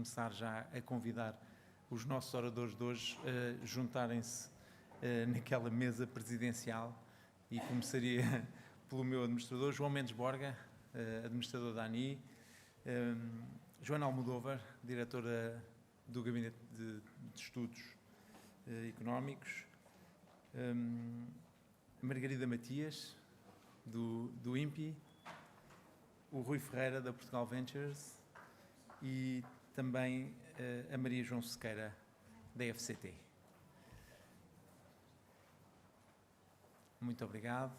começar já a convidar os nossos oradores de hoje a juntarem-se naquela mesa presidencial, e começaria pelo meu administrador, João Mendes Borga, administrador da ANI, Joana Almodóvar, diretora do Gabinete de Estudos Económicos, Margarida Matias, do INPI, o Rui Ferreira, da Portugal Ventures, e também a Maria João Sequeira, da FCT. Muito obrigado.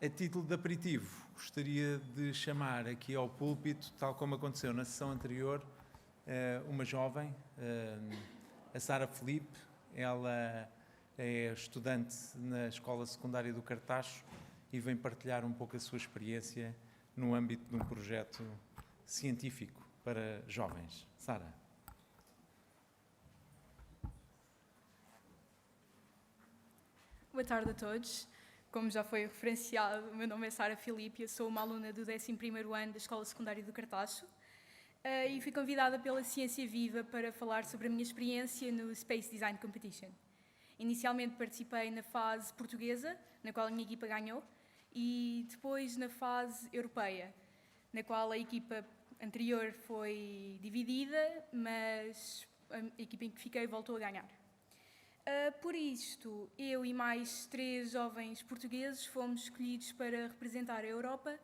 A título de aperitivo, gostaria de chamar aqui ao púlpito, tal como aconteceu na sessão anterior, uma jovem, a Sara Felipe. Ela é estudante na Escola Secundária do Cartacho e vem partilhar um pouco a sua experiência no âmbito de um projeto científico para jovens. Sara. Boa tarde a todos. Como já foi referenciado, o meu nome é Sara Filipe, eu sou uma aluna do 11º ano da Escola Secundária do Cartacho e fui convidada pela Ciência Viva para falar sobre a minha experiência no Space Design Competition. Inicialmente participei na fase portuguesa, na qual a minha equipa ganhou, e depois na fase europeia, na qual a equipa anterior foi dividida, mas a equipa em que fiquei voltou a ganhar. Por isto, eu e mais 3 jovens portugueses fomos escolhidos para representar a Europa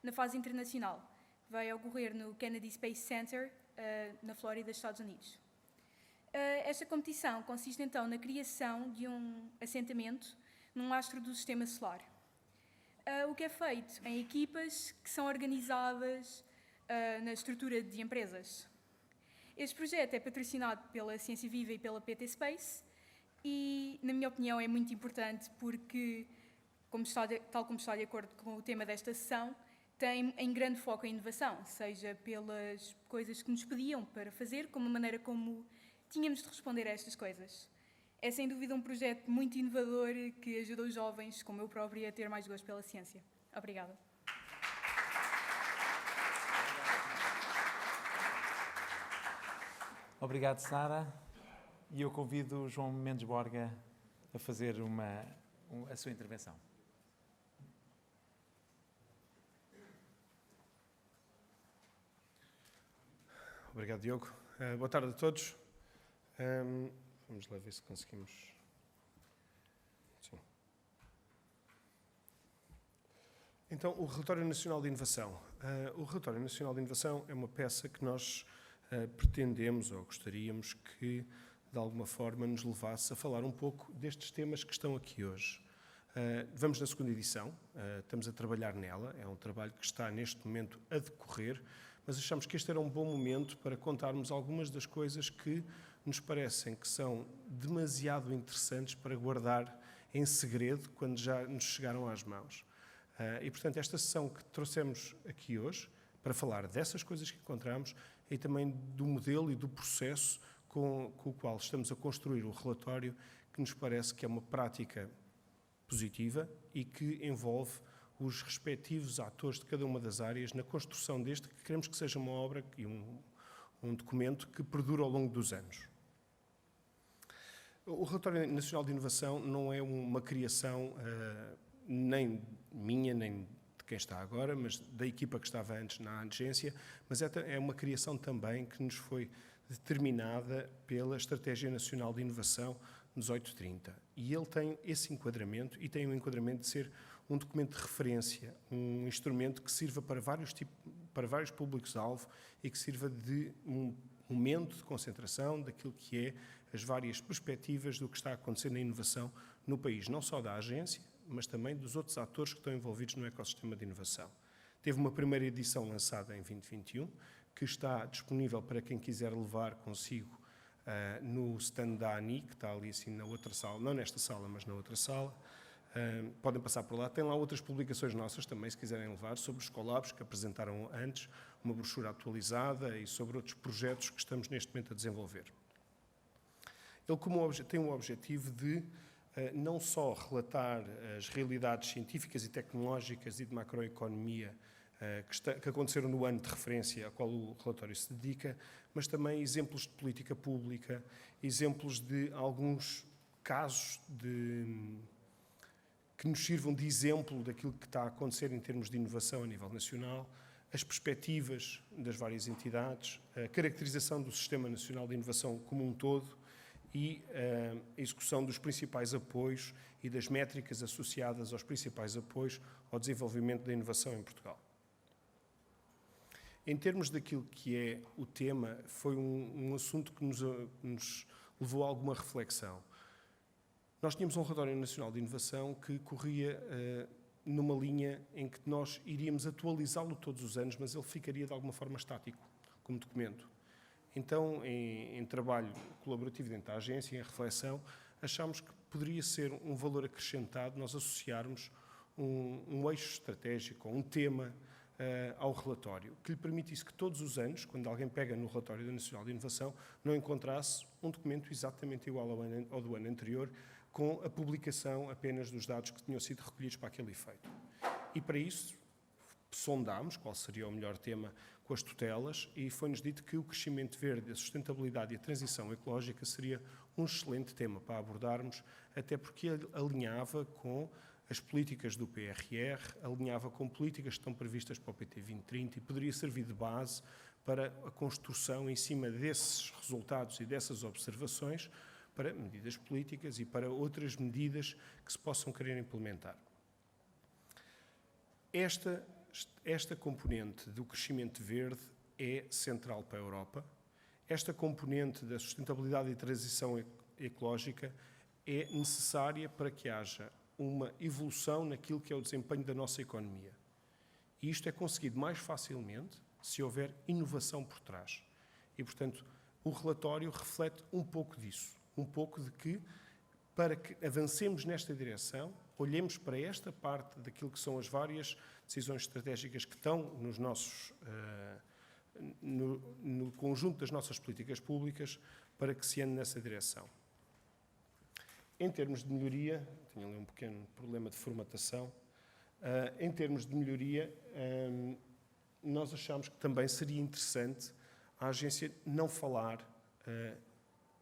na fase internacional, que vai ocorrer no Kennedy Space Center, na Flórida, Estados Unidos. Esta competição consiste então na criação de um assentamento num astro do Sistema Solar. O que é feito em equipas que são organizadas na estrutura de empresas. Este projeto é patrocinado pela Ciência Viva e pela PT Space, e, na minha opinião, é muito importante porque, tal como está de acordo com o tema desta sessão, tem em grande foco a inovação, seja pelas coisas que nos pediam para fazer, como a maneira como tínhamos de responder a estas coisas. É, sem dúvida, um projeto muito inovador que ajuda os jovens, como eu própria, a ter mais gosto pela ciência. Obrigada. Obrigado, Sara. E eu convido o João Mendes Borga a fazer a sua intervenção. Obrigado, Diogo. Boa tarde a todos. Vamos lá ver se conseguimos. Sim. Então, o Relatório Nacional de Inovação. O Relatório Nacional de Inovação é uma peça que nós pretendemos ou gostaríamos que, de alguma forma, nos levasse a falar um pouco destes temas que estão aqui hoje. Vamos na segunda edição, estamos a trabalhar nela, é um trabalho que está neste momento a decorrer, mas achamos que este era um bom momento para contarmos algumas das coisas que nos parecem que são demasiado interessantes para guardar em segredo quando já nos chegaram às mãos. E, portanto, esta sessão que trouxemos aqui hoje, para falar dessas coisas que encontramos e também do modelo e do processo com o qual estamos a construir o relatório, que nos parece que é uma prática positiva e que envolve os respectivos atores de cada uma das áreas na construção deste, que queremos que seja uma obra e um documento que perdure ao longo dos anos. O Relatório Nacional de Inovação não é uma criação nem minha, nem de quem está agora, mas da equipa que estava antes na agência, mas é uma criação também que nos foi determinada pela Estratégia Nacional de Inovação 1830. E ele tem esse enquadramento e tem o enquadramento de ser um documento de referência, um instrumento que sirva para vários públicos-alvo e que sirva de um momento de concentração daquilo que é as várias perspectivas do que está a acontecer na inovação no país, não só da agência, mas também dos outros atores que estão envolvidos no ecossistema de inovação. Teve uma primeira edição lançada em 2021, que está disponível para quem quiser levar consigo no stand da ANI, que está ali assim na outra sala, não nesta sala, mas na outra sala. Podem passar por lá. Tem lá outras publicações nossas também, se quiserem levar, sobre os collabs que apresentaram antes, uma brochura atualizada e sobre outros projetos que estamos neste momento a desenvolver. Ele tem o objetivo de não só relatar as realidades científicas e tecnológicas e de macroeconomia que aconteceram no ano de referência ao qual o relatório se dedica, mas também exemplos de política pública, exemplos de alguns casos que nos sirvam de exemplo daquilo que está a acontecer em termos de inovação a nível nacional, as perspectivas das várias entidades, a caracterização do Sistema Nacional de Inovação como um todo e a execução dos principais apoios e das métricas associadas aos principais apoios ao desenvolvimento da inovação em Portugal. Em termos daquilo que é o tema, foi um assunto que nos levou a alguma reflexão. Nós tínhamos um relatório nacional de inovação que corria numa linha em que nós iríamos atualizá-lo todos os anos, mas ele ficaria de alguma forma estático, como documento. Então, em trabalho colaborativo dentro da agência, em reflexão, achámos que poderia ser um valor acrescentado nós associarmos um eixo estratégico, um tema ao relatório, que lhe permitisse que todos os anos, quando alguém pega no relatório nacional de inovação, não encontrasse um documento exatamente igual ao do ano anterior, com a publicação apenas dos dados que tinham sido recolhidos para aquele efeito. E para isso, sondámos qual seria o melhor tema com as tutelas e foi-nos dito que o crescimento verde, a sustentabilidade e a transição ecológica seria um excelente tema para abordarmos, até porque alinhava com as políticas do PRR, alinhava com políticas que estão previstas para o PT 2030 e poderia servir de base para a construção em cima desses resultados e dessas observações para medidas políticas e para outras medidas que se possam querer implementar. Esta componente do crescimento verde é central para a Europa. Esta componente da sustentabilidade e transição ecológica é necessária para que haja uma evolução naquilo que é o desempenho da nossa economia. E isto é conseguido mais facilmente se houver inovação por trás. E, portanto, o relatório reflete um pouco disso. Um pouco de que, para que avancemos nesta direção, olhemos para esta parte daquilo que são as várias decisões estratégicas que estão nos nossos, no conjunto das nossas políticas públicas, para que se ande nessa direção. Em termos de melhoria, tinha ali um pequeno problema de formatação, em termos de melhoria, nós achamos que também seria interessante a agência não falar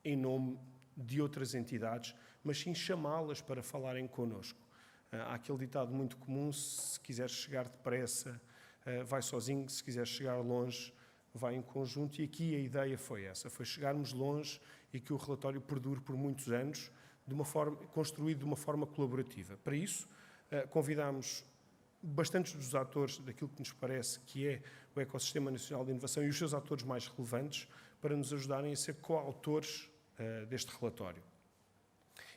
em nome de outras entidades, mas sim chamá-las para falarem connosco. Há aquele ditado muito comum, se quiseres chegar depressa, vai sozinho, se quiseres chegar longe, vai em conjunto, e aqui a ideia foi essa, foi chegarmos longe e que o relatório perdure por muitos anos, construído de uma forma colaborativa. Para isso, convidámos bastantes dos atores daquilo que nos parece que é o Ecossistema Nacional de Inovação e os seus atores mais relevantes para nos ajudarem a ser coautores deste relatório.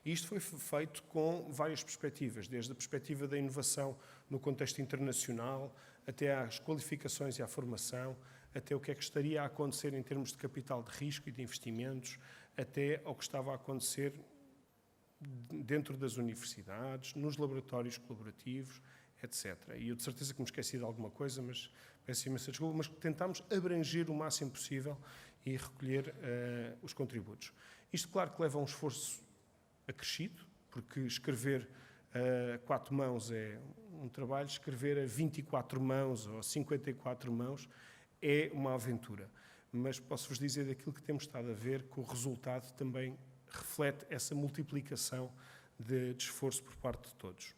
E isto foi feito com várias perspectivas, desde a perspectiva da inovação no contexto internacional, até às qualificações e à formação, até o que é que estaria a acontecer em termos de capital de risco e de investimentos, até ao que estava a acontecer dentro das universidades, nos laboratórios colaborativos, etc. E eu de certeza que me esqueci de alguma coisa, mas peço imensa desculpa, mas tentámos abranger o máximo possível e recolher os contributos. Isto, claro, que leva a um esforço acrescido, porque escrever a 4 mãos é um trabalho, escrever a 24 mãos ou a 54 mãos é uma aventura. Mas posso-vos dizer daquilo que temos estado a ver, que o resultado também reflete essa multiplicação de esforço por parte de todos.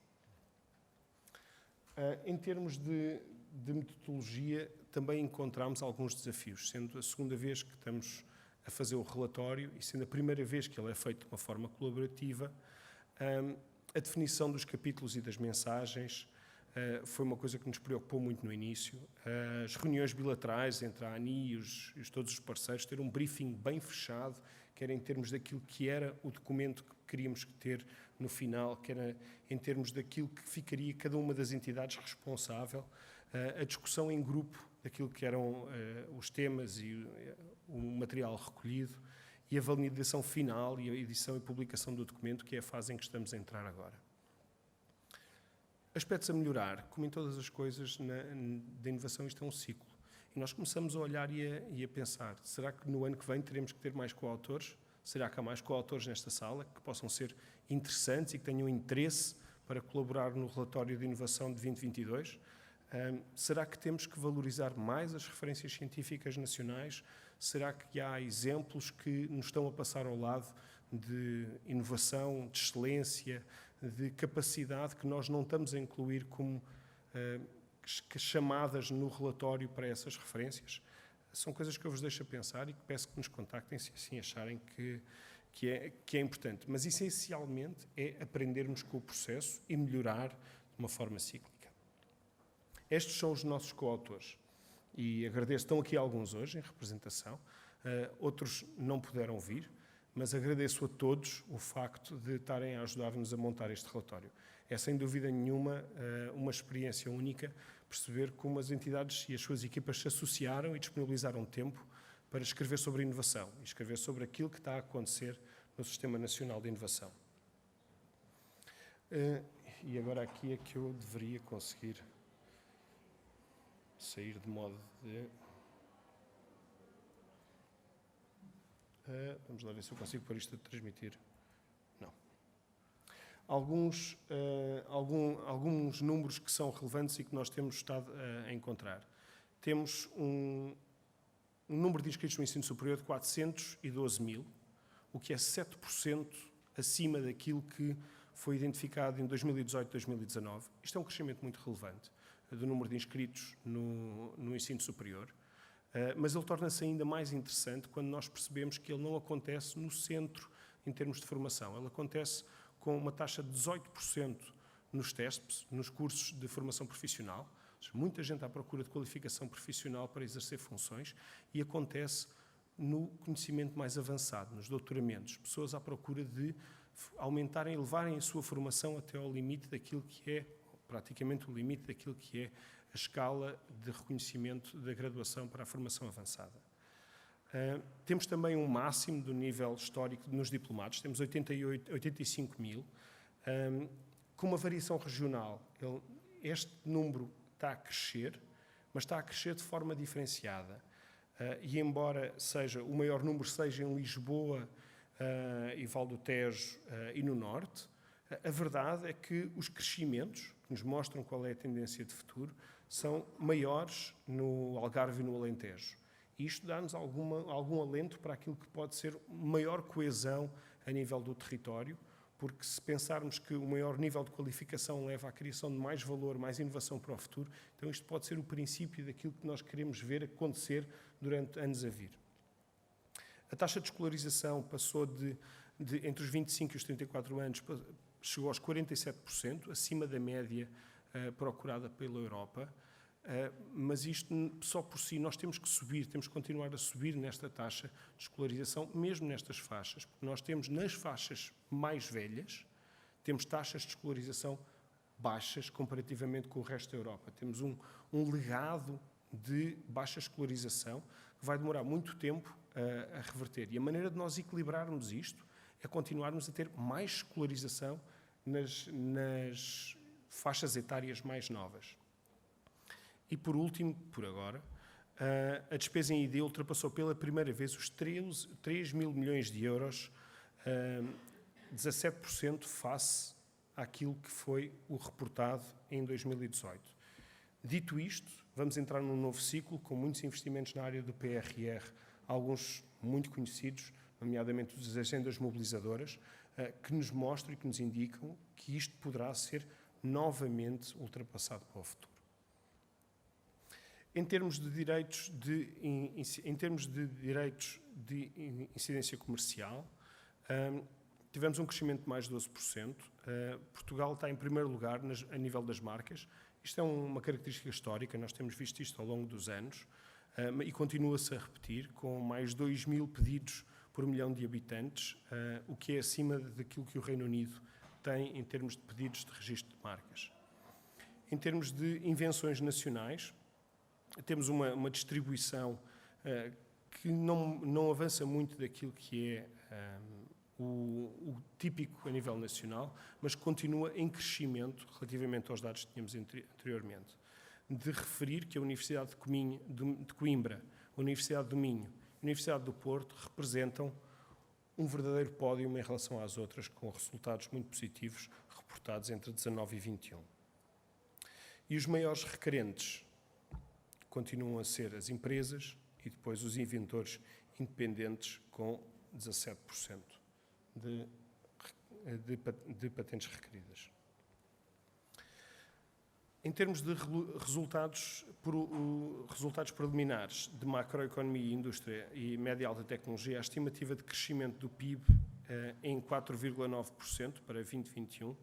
Em termos de metodologia, também encontramos alguns desafios, sendo a segunda vez que estamos a fazer o relatório e sendo a primeira vez que ele é feito de uma forma colaborativa, a definição dos capítulos e das mensagens foi uma coisa que nos preocupou muito no início. As reuniões bilaterais entre a ANI e todos os parceiros, ter um briefing bem fechado, quer em termos daquilo que era o documento que queríamos ter no final, quer em termos daquilo que ficaria cada uma das entidades responsável, a discussão em grupo daquilo que eram os temas e o material recolhido e a validação final e a edição e publicação do documento, que é a fase em que estamos a entrar agora. Aspectos a melhorar, como em todas as coisas da inovação, isto é um ciclo. E nós começamos a olhar e a pensar, será que no ano que vem teremos que ter mais coautores? Será que há mais coautores nesta sala que possam ser interessantes e que tenham interesse para colaborar no relatório de inovação de 2022? Será que temos que valorizar mais as referências científicas nacionais? Será que há exemplos que nos estão a passar ao lado de inovação, de excelência, de capacidade que nós não estamos a incluir como chamadas no relatório para essas referências? São coisas que eu vos deixo a pensar e que peço que nos contactem se assim acharem que é importante. Mas, essencialmente, é aprendermos com o processo e melhorar de uma forma cíclica. Estes são os nossos coautores. E agradeço, estão aqui alguns hoje em representação, outros não puderam vir, mas agradeço a todos o facto de estarem a ajudar-nos a montar este relatório. É, sem dúvida nenhuma, uma experiência única perceber como as entidades e as suas equipas se associaram e disponibilizaram tempo para escrever sobre inovação e escrever sobre aquilo que está a acontecer no Sistema Nacional de Inovação. E agora aqui é que eu deveria conseguir sair de modo de... vamos lá ver se eu consigo pôr isto a transmitir. Não. Alguns números que são relevantes e que nós temos estado a encontrar. Temos um número de inscritos no ensino superior de 412 mil, o que é 7% acima daquilo que foi identificado em 2018-2019. Isto é um crescimento muito relevante do número de inscritos no ensino superior, mas ele torna-se ainda mais interessante quando nós percebemos que ele não acontece no centro em termos de formação. Ele acontece com uma taxa de 18% nos TESPs, nos cursos de formação profissional, muita gente à procura de qualificação profissional para exercer funções, e acontece no conhecimento mais avançado, nos doutoramentos, pessoas à procura de aumentarem, levarem a sua formação até ao limite daquilo que é, praticamente o limite daquilo que é a escala de reconhecimento da graduação para a formação avançada. Temos também um máximo do nível histórico nos diplomados, temos 85 mil, com uma variação regional. Este número está a crescer, mas está a crescer de forma diferenciada. E embora o maior número seja em Lisboa e Val do Tejo e no Norte, a verdade é que os crescimentos, que nos mostram qual é a tendência de futuro, são maiores no Algarve e no Alentejo. E isto dá-nos algum alento para aquilo que pode ser maior coesão a nível do território, porque se pensarmos que o maior nível de qualificação leva à criação de mais valor, mais inovação para o futuro, então isto pode ser o princípio daquilo que nós queremos ver acontecer durante anos a vir. A taxa de escolarização passou entre os 25 e os 34 anos, chegou aos 47%, acima da média procurada pela Europa, mas isto só por si, nós temos que subir, temos que continuar a subir nesta taxa de escolarização, mesmo nestas faixas, porque nós temos nas faixas mais velhas, temos taxas de escolarização baixas comparativamente com o resto da Europa. Temos um legado de baixa escolarização que vai demorar muito tempo a reverter. E a maneira de nós equilibrarmos isto é continuarmos a ter mais escolarização nas faixas etárias mais novas. E por último, por agora, a despesa em ID ultrapassou pela primeira vez os 3 mil milhões de euros, 17% face àquilo que foi o reportado em 2018. Dito isto, vamos entrar num novo ciclo com muitos investimentos na área do PRR, alguns muito conhecidos, nomeadamente as agendas mobilizadoras, que nos mostram e que nos indicam que isto poderá ser novamente ultrapassado para o futuro. Em termos de direitos de incidência comercial, tivemos um crescimento de mais de 12%. Portugal está em primeiro lugar a nível das marcas. Isto é uma característica histórica, nós temos visto isto ao longo dos anos e continua-se a repetir, com mais 2 mil pedidos por 1 milhão de habitantes, o que é acima daquilo que o Reino Unido tem em termos de pedidos de registro de marcas. Em termos de invenções nacionais, temos uma distribuição que não avança muito daquilo que é o típico a nível nacional, mas continua em crescimento relativamente aos dados que tínhamos anteriormente. De referir que a Universidade de Coimbra, a Universidade do Minho e a Universidade do Porto representam um verdadeiro pódio em relação às outras, com resultados muito positivos reportados entre 19 e 21. E os maiores requerentes continuam a ser as empresas e depois os inventores independentes com 17% de patentes requeridas. Em termos de resultados preliminares de macroeconomia e indústria e média e alta tecnologia, a estimativa de crescimento do PIB em 4,9% para 2021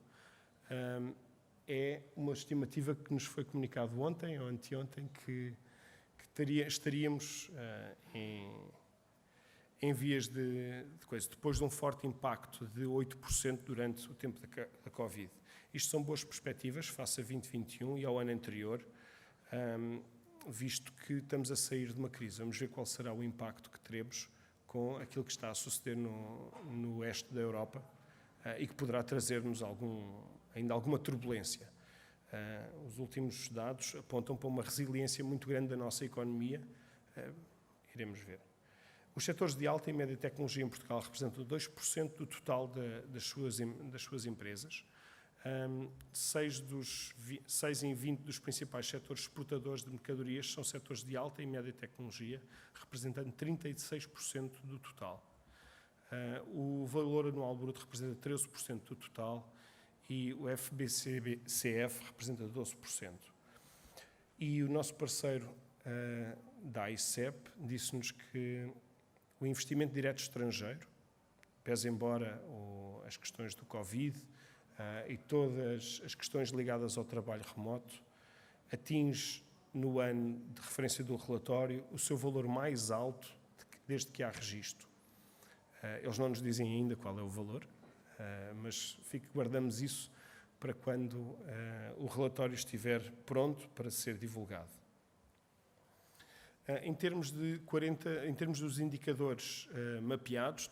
é uma estimativa que nos foi comunicado ontem ou anteontem que estaríamos em vias de coisa, depois de um forte impacto de 8% durante o tempo da Covid. Isto são boas perspectivas face a 2021 e ao ano anterior, visto que estamos a sair de uma crise. Vamos ver qual será o impacto que teremos com aquilo que está a suceder no oeste da Europa e que poderá trazer-nos ainda alguma turbulência. Os últimos dados apontam para uma resiliência muito grande da nossa economia. Iremos ver. Os setores de alta e média tecnologia em Portugal representam 2% do total das suas empresas. 6 em 20 dos principais setores exportadores de mercadorias são setores de alta e média tecnologia, representando 36% do total. O valor anual bruto representa 13% do total e o FBCF representa 12%. E o nosso parceiro da ICEP disse-nos que o investimento direto estrangeiro, pese embora as questões do Covid e todas as questões ligadas ao trabalho remoto, atinge no ano de referência do relatório o seu valor mais alto desde que há registro. Eles não nos dizem ainda qual é o valor, mas guardamos isso para quando o relatório estiver pronto para ser divulgado. Em termos dos indicadores mapeados,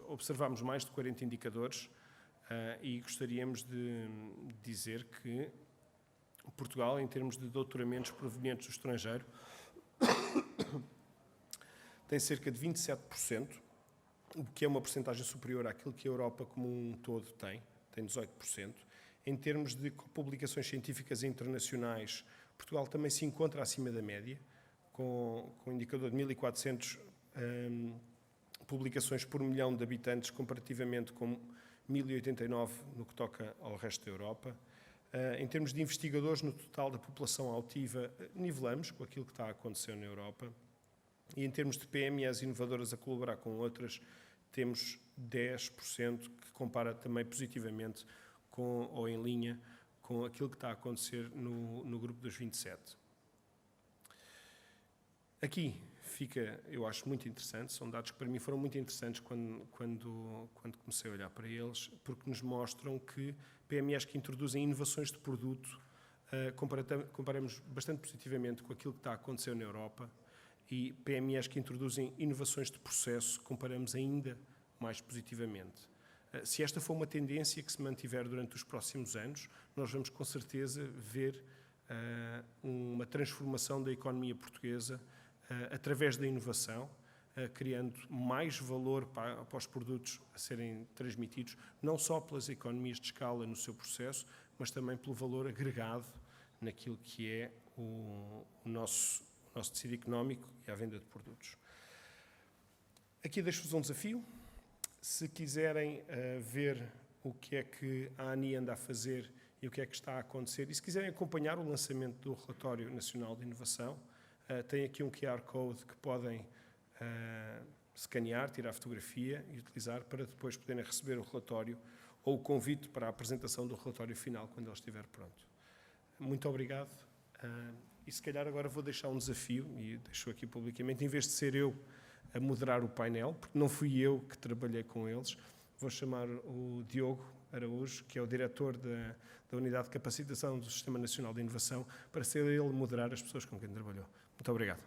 observamos mais de 40 indicadores e gostaríamos de dizer que Portugal, em termos de doutoramentos provenientes do estrangeiro, tem cerca de 27%, o que é uma percentagem superior àquilo que a Europa como um todo tem 18%. Em termos de publicações científicas internacionais, Portugal também se encontra acima da média, com um indicador de 1.400 publicações por milhão de habitantes, comparativamente com 1.089 no que toca ao resto da Europa. Em termos de investigadores no total da população ativa, nivelamos com aquilo que está a acontecer na Europa. E em termos de PMEs inovadoras a colaborar com outras, temos 10%, que compara também positivamente ou em linha com aquilo que está a acontecer no grupo dos 27. Aqui fica, eu acho muito interessante, são dados que para mim foram muito interessantes quando comecei a olhar para eles, porque nos mostram que PMEs que introduzem inovações de produto, comparamos bastante positivamente com aquilo que está a acontecer na Europa, e PMEs que introduzem inovações de processo, comparamos ainda mais positivamente. Se esta for uma tendência que se mantiver durante os próximos anos, nós vamos com certeza ver uma transformação da economia portuguesa através da inovação, criando mais valor para os produtos a serem transmitidos, não só pelas economias de escala no seu processo, mas também pelo valor agregado naquilo que é o nosso tecido económico e à venda de produtos. Aqui deixo-vos um desafio. Se quiserem ver o que é que a ANI anda a fazer e o que é que está a acontecer, e se quiserem acompanhar o lançamento do Relatório Nacional de Inovação, tem aqui um QR Code que podem escanear, tirar fotografia e utilizar para depois poderem receber o relatório ou o convite para a apresentação do relatório final quando ele estiver pronto. Muito obrigado. E se calhar agora vou deixar um desafio, e deixo aqui publicamente, em vez de ser eu a moderar o painel, porque não fui eu que trabalhei com eles, vou chamar o Diogo Araújo, que é o diretor da Unidade de Capacitação do Sistema Nacional de Inovação, para ser ele a moderar as pessoas com quem trabalhou. Muito obrigado.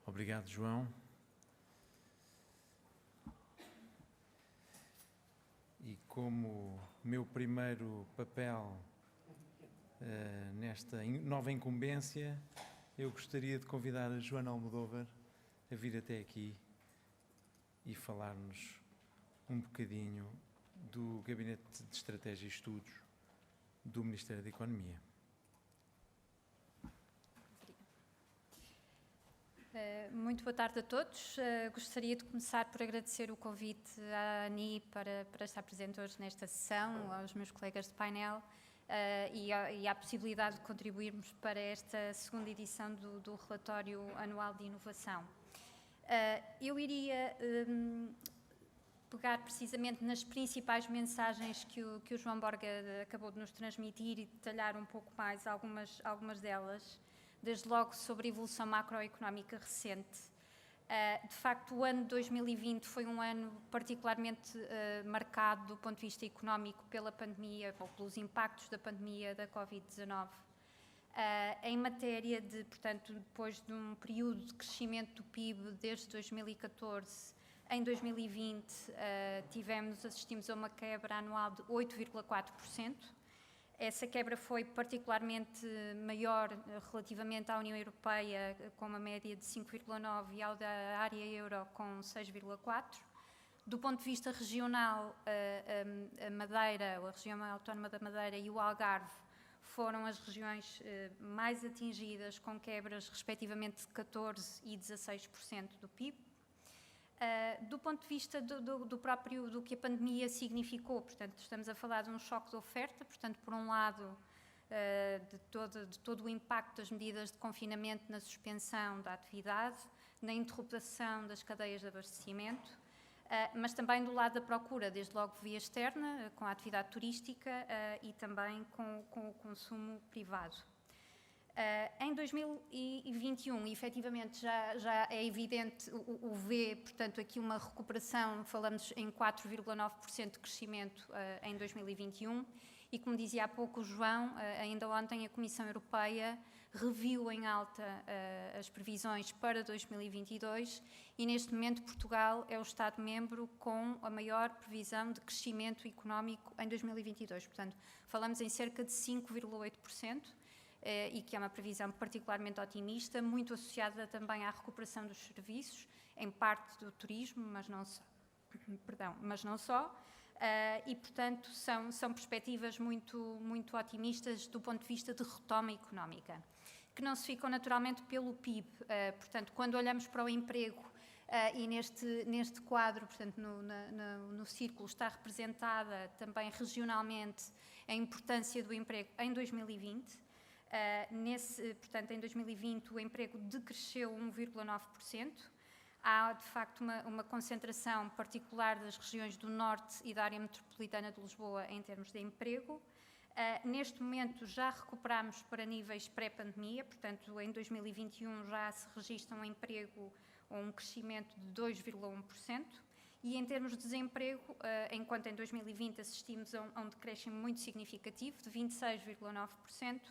Obrigado, João. E como meu primeiro papel nesta nova incumbência, eu gostaria de convidar a Joana Almodóvar a vir até aqui e falar-nos um bocadinho do Gabinete de Estratégia e Estudos do Ministério da Economia. Muito boa tarde a todos. Gostaria de começar por agradecer o convite à ANI para estar presente hoje nesta sessão, aos meus colegas de painel e à possibilidade de contribuirmos para esta segunda edição do Relatório Anual de Inovação. Eu iria pegar precisamente nas principais mensagens que o João Borga acabou de nos transmitir e detalhar um pouco mais algumas delas. Desde logo sobre a evolução macroeconómica recente. De facto, o ano de 2020 foi um ano particularmente marcado do ponto de vista económico pela pandemia, ou pelos impactos da pandemia da Covid-19. Em matéria de, portanto, depois de um período de crescimento do PIB desde 2014, em 2020 assistimos a uma quebra anual de 8,4%. Essa quebra foi particularmente maior relativamente à União Europeia, com uma média de 5,9%, e ao da área euro, com 6,4%. Do ponto de vista regional, a Madeira, a região autónoma da Madeira e o Algarve foram as regiões mais atingidas, com quebras respectivamente de 14% e 16% do PIB. Do ponto de vista do que a pandemia significou, portanto, estamos a falar de um choque de oferta, portanto, por um lado, de todo o impacto das medidas de confinamento na suspensão da atividade, na interrupção das cadeias de abastecimento, mas também do lado da procura, desde logo via externa, com a atividade turística e também com o consumo privado. Em 2021, efetivamente, já é evidente o V, portanto, aqui uma recuperação, falamos em 4,9% de crescimento em 2021, e como dizia há pouco o João, ainda ontem a Comissão Europeia reviu em alta as previsões para 2022 e neste momento Portugal é o Estado-membro com a maior previsão de crescimento económico em 2022, portanto, falamos em cerca de 5,8%. E que é uma previsão particularmente otimista, muito associada também à recuperação dos serviços, em parte do turismo, mas não só. E, portanto, são perspectivas muito otimistas do ponto de vista de retoma económica, que não se ficam naturalmente pelo PIB. Portanto, quando olhamos para o emprego, e neste quadro, portanto, no círculo, está representada também regionalmente a importância do emprego em 2020. Portanto, em 2020 o emprego decresceu 1,9%. Há, de facto, uma concentração particular das regiões do Norte e da área metropolitana de Lisboa em termos de emprego. Neste momento já recuperamos para níveis pré-pandemia, portanto, em 2021 já se registra um emprego ou um crescimento de 2,1%. E em termos de desemprego, enquanto em 2020 assistimos a um decréscimo muito significativo de 26,9%,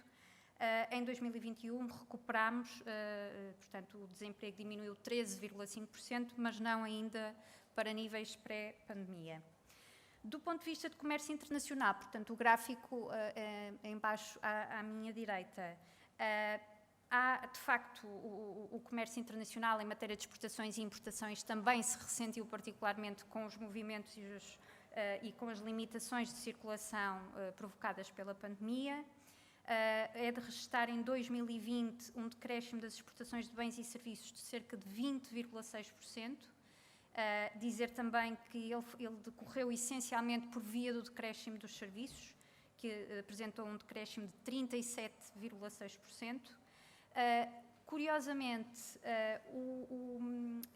em 2021 recuperamos, portanto, o desemprego diminuiu 13,5%, mas não ainda para níveis pré-pandemia. Do ponto de vista de comércio internacional, portanto, o gráfico em baixo à minha direita, há, de facto, o comércio internacional em matéria de exportações e importações também se ressentiu particularmente com os movimentos e com as limitações de circulação provocadas pela pandemia. É de registrar em 2020 um decréscimo das exportações de bens e serviços de cerca de 20,6%. Dizer também que ele decorreu essencialmente por via do decréscimo dos serviços, que apresentou um decréscimo de 37,6%. Curiosamente,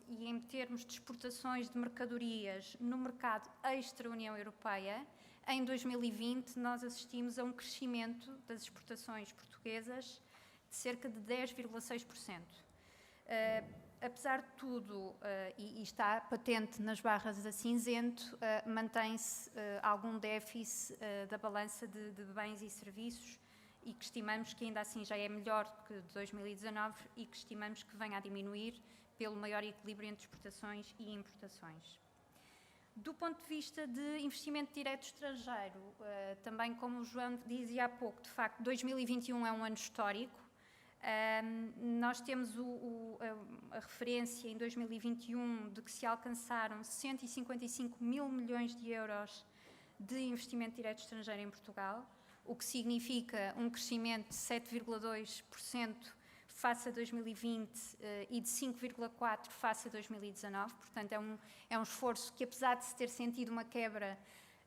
e em termos de exportações de mercadorias no mercado extra-União Europeia, em 2020 nós assistimos a um crescimento das exportações portuguesas de cerca de 10,6%. Apesar de tudo, e está patente nas barras a cinzento, mantém-se algum déficit da balança de bens e serviços, e que estimamos que ainda assim já é melhor que de 2019 e que estimamos que venha a diminuir pelo maior equilíbrio entre exportações e importações. Do ponto de vista de investimento direto estrangeiro, também como o João dizia há pouco, de facto 2021 é um ano histórico. Nós temos a referência em 2021 de que se alcançaram 155 mil milhões de euros de investimento direto estrangeiro em Portugal, o que significa um crescimento de 7,2% face a 2020 e de 5,4% face a 2019. Portanto, é um esforço que, apesar de se ter sentido uma quebra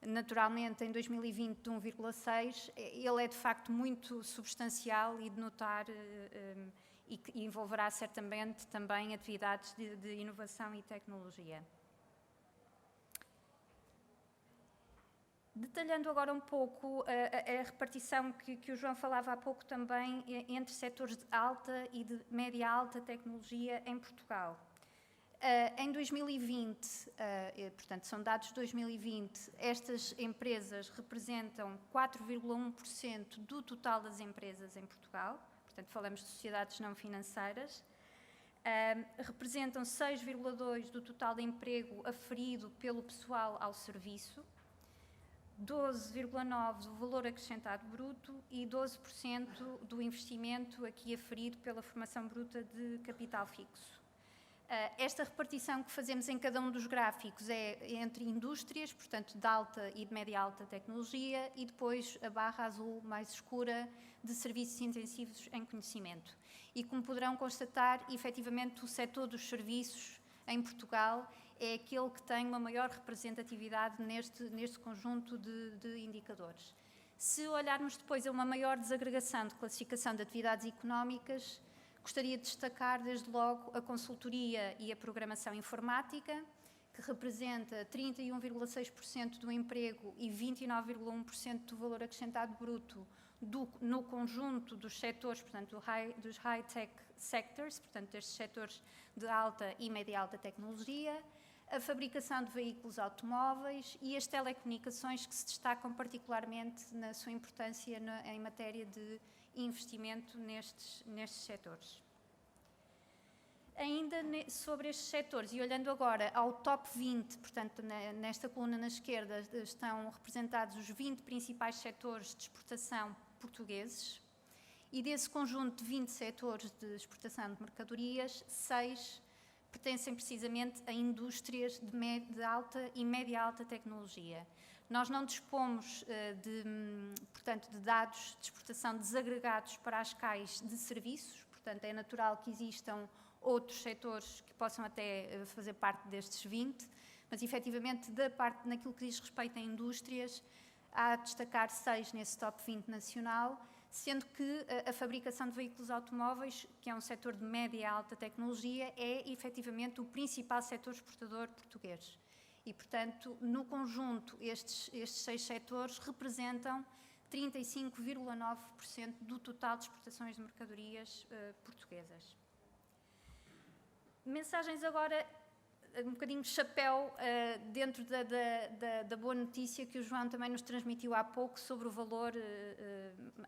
naturalmente em 2020 de 1,6%, ele é de facto muito substancial e de notar e que envolverá certamente também atividades de inovação e tecnologia. Detalhando agora um pouco a repartição que o João falava há pouco também entre setores de alta e de média-alta tecnologia em Portugal. Em 2020, portanto, são dados de 2020, estas empresas representam 4,1% do total das empresas em Portugal, portanto, falamos de sociedades não financeiras, representam 6,2% do total de emprego aferido pelo pessoal ao serviço, 12,9% do valor acrescentado bruto e 12% do investimento aqui aferido pela formação bruta de capital fixo. Esta repartição que fazemos em cada um dos gráficos é entre indústrias, portanto de alta e de média-alta tecnologia, e depois a barra azul mais escura de serviços intensivos em conhecimento. E como poderão constatar, efetivamente o setor dos serviços em Portugal é aquele que tem uma maior representatividade neste conjunto de indicadores. Se olharmos depois a uma maior desagregação de classificação de atividades económicas, gostaria de destacar, desde logo, a consultoria e a programação informática, que representa 31,6% do emprego e 29,1% do valor acrescentado bruto no conjunto dos setores, portanto, dos high-tech sectors, portanto, destes setores de alta e média-alta tecnologia, a fabricação de veículos automóveis e as telecomunicações, que se destacam particularmente na sua importância em matéria de investimento nestes setores. Ainda sobre estes setores, e olhando agora ao top 20, portanto, nesta coluna na esquerda estão representados os 20 principais setores de exportação portugueses, e desse conjunto de 20 setores de exportação de mercadorias, 6 pertencem precisamente a indústrias de alta e média-alta tecnologia. Nós não dispomos, portanto, de dados de exportação desagregados para as CAIs de serviços, portanto, é natural que existam outros setores que possam até fazer parte destes 20, mas, efetivamente, naquilo que diz respeito a indústrias, há a destacar 6 nesse top 20 nacional, sendo que a fabricação de veículos automóveis, que é um setor de média e alta tecnologia, é, efetivamente, o principal setor exportador português. E, portanto, no conjunto, estes 6 setores representam 35,9% do total de exportações de mercadorias portuguesas. Mensagens agora, um bocadinho de chapéu, dentro da boa notícia que o João também nos transmitiu há pouco sobre o valor,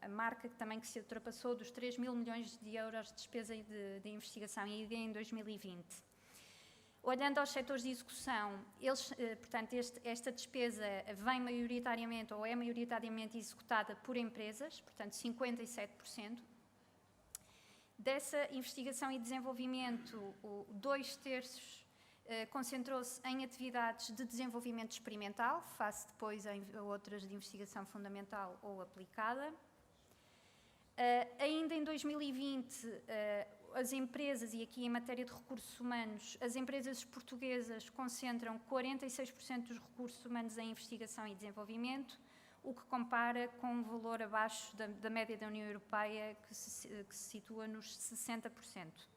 a marca também que se ultrapassou dos 3 mil milhões de euros de despesa de investigação e ID em 2020. Olhando aos setores de execução, portanto, esta despesa vem maioritariamente, ou é maioritariamente executada por empresas, portanto, 57%. Dessa investigação e desenvolvimento, 2/3 concentrou-se em atividades de desenvolvimento experimental, face depois a outras de investigação fundamental ou aplicada. Ainda em 2020, as empresas, e aqui em matéria de recursos humanos, as empresas portuguesas concentram 46% dos recursos humanos em investigação e desenvolvimento, o que compara com um valor abaixo da média da União Europeia, que se situa nos 60%.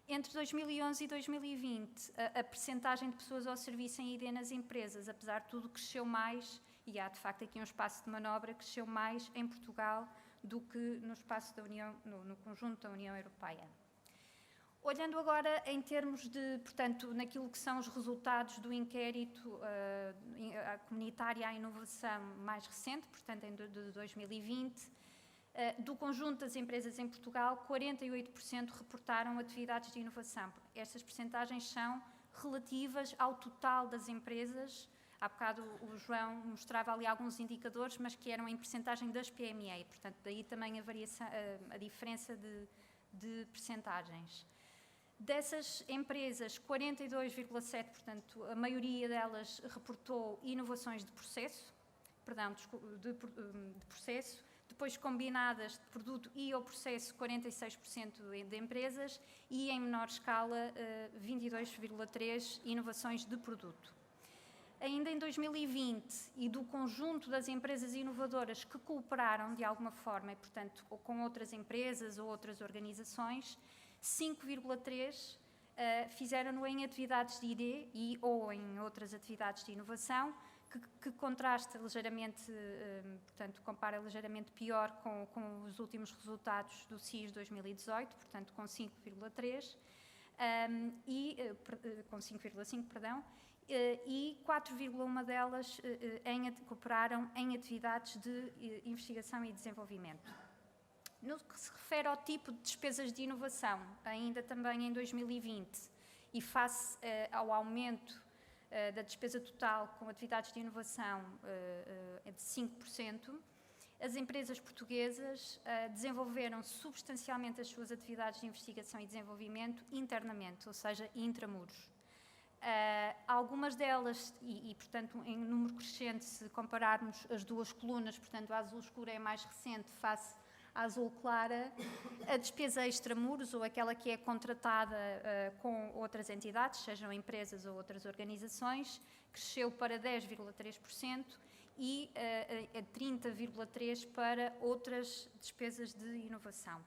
Entre 2011 e 2020, a percentagem de pessoas ao serviço em ID nas empresas, apesar de tudo, cresceu mais, e há de facto aqui um espaço de manobra, cresceu mais em Portugal do que no espaço da União, no conjunto da União Europeia. Olhando agora em termos de, portanto, naquilo que são os resultados do inquérito comunitário à inovação mais recente, portanto, de 2020, do conjunto das empresas em Portugal, 48% reportaram atividades de inovação. Estas percentagens são relativas ao total das empresas. Há bocado o João mostrava ali alguns indicadores, mas que eram em percentagem das PME, portanto, daí também a diferença de percentagens. Dessas empresas, 42,7%, portanto, a maioria delas reportou inovações de processo, de processo, depois combinadas de produto e ou processo 46% de empresas e em menor escala 22,3% inovações de produto. Ainda em 2020, e do conjunto das empresas inovadoras que cooperaram de alguma forma, e, portanto, ou com outras empresas ou outras organizações, 5,3% fizeram-no em atividades de ID e ou em outras atividades de inovação, que contrasta ligeiramente, portanto, compara ligeiramente pior com os últimos resultados do CIS 2018, portanto, com 5,3%, com 5,5%, perdão, e 4,1% delas cooperaram em atividades de investigação e desenvolvimento. No que se refere ao tipo de despesas de inovação, ainda também em 2020, e face ao aumento da despesa total com atividades de inovação de 5%, as empresas portuguesas desenvolveram substancialmente as suas atividades de investigação e desenvolvimento internamente, ou seja, intramuros. Algumas delas, portanto, em número crescente, se compararmos as duas colunas, portanto, a azul escura é mais recente face à azul clara, a despesa extramuros, ou aquela que é contratada com outras entidades, sejam empresas ou outras organizações, cresceu para 10,3% e a 30,3% para outras despesas de inovação.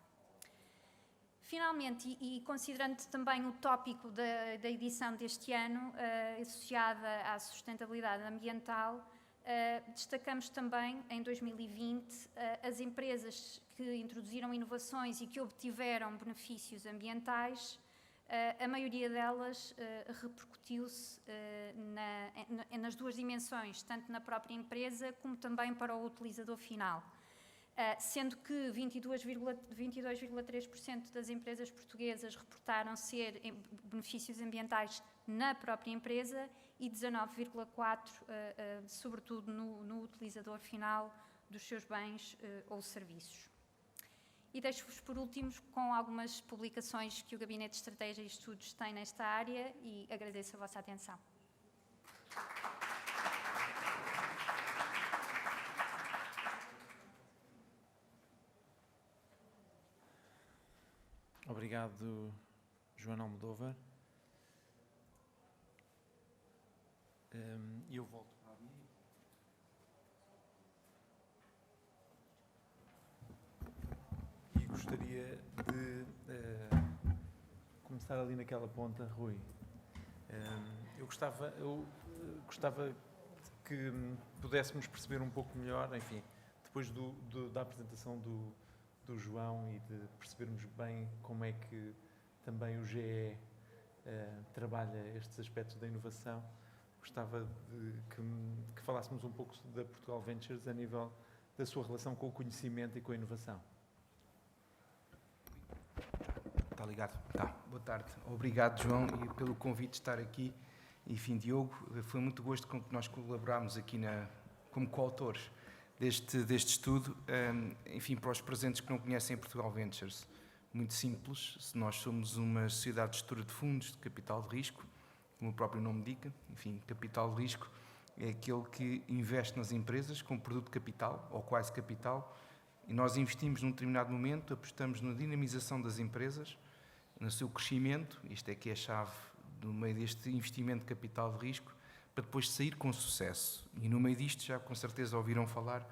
Finalmente, e considerando também o tópico da edição deste ano, associada à sustentabilidade ambiental, destacamos também, em 2020, as empresas que introduziram inovações e que obtiveram benefícios ambientais. A maioria delas repercutiu-se nas duas dimensões, tanto na própria empresa como também para o utilizador final. Sendo que 22,3% das empresas portuguesas reportaram ser benefícios ambientais na própria empresa e 19,4% sobretudo no utilizador final dos seus bens ou serviços. E deixo-vos por último com algumas publicações que o Gabinete de Estratégia e Estudos tem nesta área e agradeço a vossa atenção. Obrigado, Joana Almodóvar. E eu volto para a minha. E gostaria de começar ali naquela ponta, Rui. Eu gostava que pudéssemos perceber um pouco melhor, enfim, depois da apresentação do João e de percebermos bem como é que também o GE trabalha estes aspectos da inovação. Gostava de que falássemos um pouco da Portugal Ventures a nível da sua relação com o conhecimento e com a inovação. Está ligado? Tá. Boa tarde. Obrigado, João, e pelo convite de estar aqui. Enfim, Diogo, foi muito gosto com que nós colaborámos aqui como coautores deste estudo. Enfim, para os presentes que não conhecem Portugal Ventures, muito simples. Nós somos uma sociedade de gestora de fundos de capital de risco, como o próprio nome indica. Enfim, capital de risco é aquele que investe nas empresas com produto capital ou quase capital, e nós investimos num determinado momento, apostamos na dinamização das empresas, no seu crescimento, isto é que é a chave no meio deste investimento de capital de risco, para depois sair com sucesso. E no meio disto já com certeza ouviram falar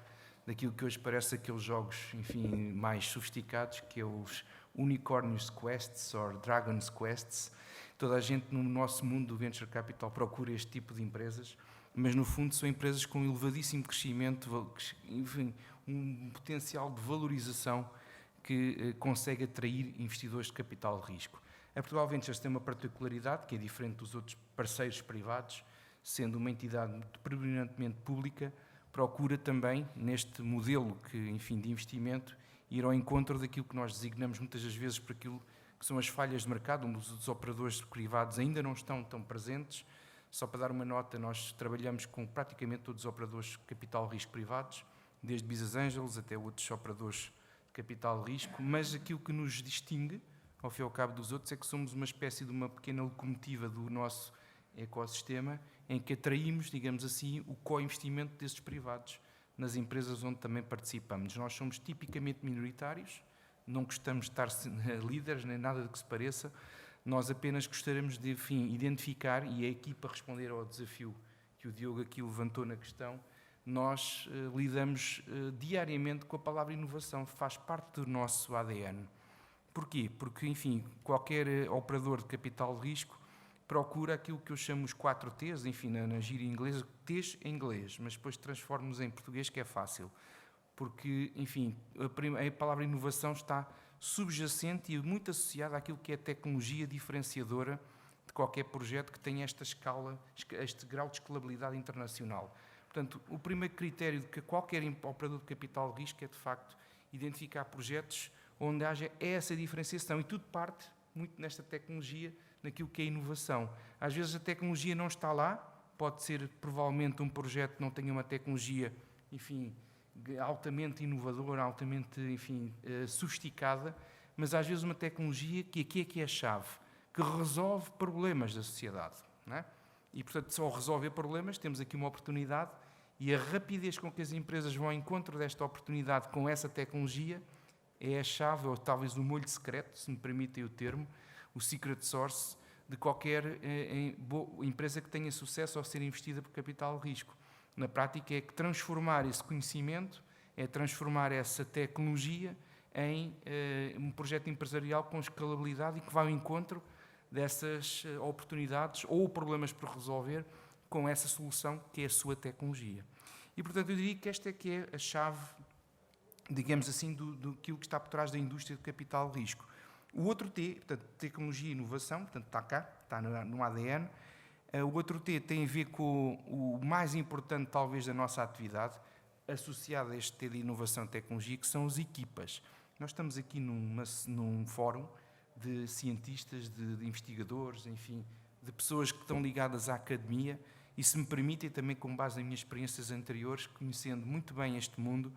daquilo que hoje parece aqueles jogos, enfim, mais sofisticados, que é os Unicorns Quests ou Dragons Quests. Toda a gente no nosso mundo do Venture Capital procura este tipo de empresas, mas no fundo são empresas com elevadíssimo crescimento, enfim, um potencial de valorização que consegue atrair investidores de capital de risco. A Portugal Ventures tem uma particularidade que é diferente dos outros parceiros privados, sendo uma entidade predominantemente pública, procura também, neste modelo enfim, de investimento, ir ao encontro daquilo que nós designamos muitas das vezes por aquilo que são as falhas de mercado, onde os operadores privados ainda não estão tão presentes. Só para dar uma nota, nós trabalhamos com praticamente todos os operadores de capital de risco privados, desde Business Angels até outros operadores de capital de risco, mas aquilo que nos distingue, ao fim e ao cabo dos outros, é que somos uma espécie de uma pequena locomotiva do nosso ecossistema, em que atraímos, digamos assim, o co-investimento desses privados, nas empresas onde também participamos. Nós somos tipicamente minoritários, não gostamos de estar líderes, nem nada do que se pareça. Nós apenas gostaríamos de, enfim, identificar, e a equipa responder ao desafio que o Diogo aqui levantou na questão, nós lidamos diariamente com a palavra inovação, faz parte do nosso ADN. Porquê? Porque, enfim, qualquer operador de capital de risco procura aquilo que eu chamo os 4 T's, enfim, na gíria inglesa, T's em inglês, mas depois transformo-nos em português, que é fácil. Porque, enfim, a palavra inovação está subjacente e muito associada àquilo que é a tecnologia diferenciadora de qualquer projeto que tenha esta escala, este grau de escalabilidade internacional. Portanto, o primeiro critério de que qualquer operador de capital de risco é, de facto, identificar projetos onde haja essa diferenciação. E tudo parte muito nesta tecnologia, naquilo que é inovação. Às vezes a tecnologia não está lá, pode ser provavelmente um projeto que não tenha uma tecnologia, enfim, altamente inovadora, altamente, enfim, sofisticada, mas às vezes uma tecnologia que aqui é que é a chave, que resolve problemas da sociedade, não é? E, portanto, só resolver problemas, temos aqui uma oportunidade, e a rapidez com que as empresas vão ao encontro desta oportunidade com essa tecnologia é a chave, ou talvez o molho secreto, se me permitem o termo, o secret source de qualquer empresa que tenha sucesso ao ser investida por capital de risco. Na prática é que transformar esse conhecimento, é transformar essa tecnologia em um projeto empresarial com escalabilidade e que vai ao encontro dessas oportunidades ou problemas por resolver com essa solução que é a sua tecnologia. E, portanto, eu diria que esta é que é a chave, digamos assim, do que está por trás da indústria de capital de risco. O outro T, portanto, tecnologia e inovação, portanto, está cá, está no ADN. O outro T tem a ver com o mais importante, talvez, da nossa atividade, associado a este T de inovação e tecnologia, que são as equipas. Nós estamos aqui num fórum de cientistas, de investigadores, enfim, de pessoas que estão ligadas à academia e, se me permitem, também com base nas minhas experiências anteriores, conhecendo muito bem este mundo,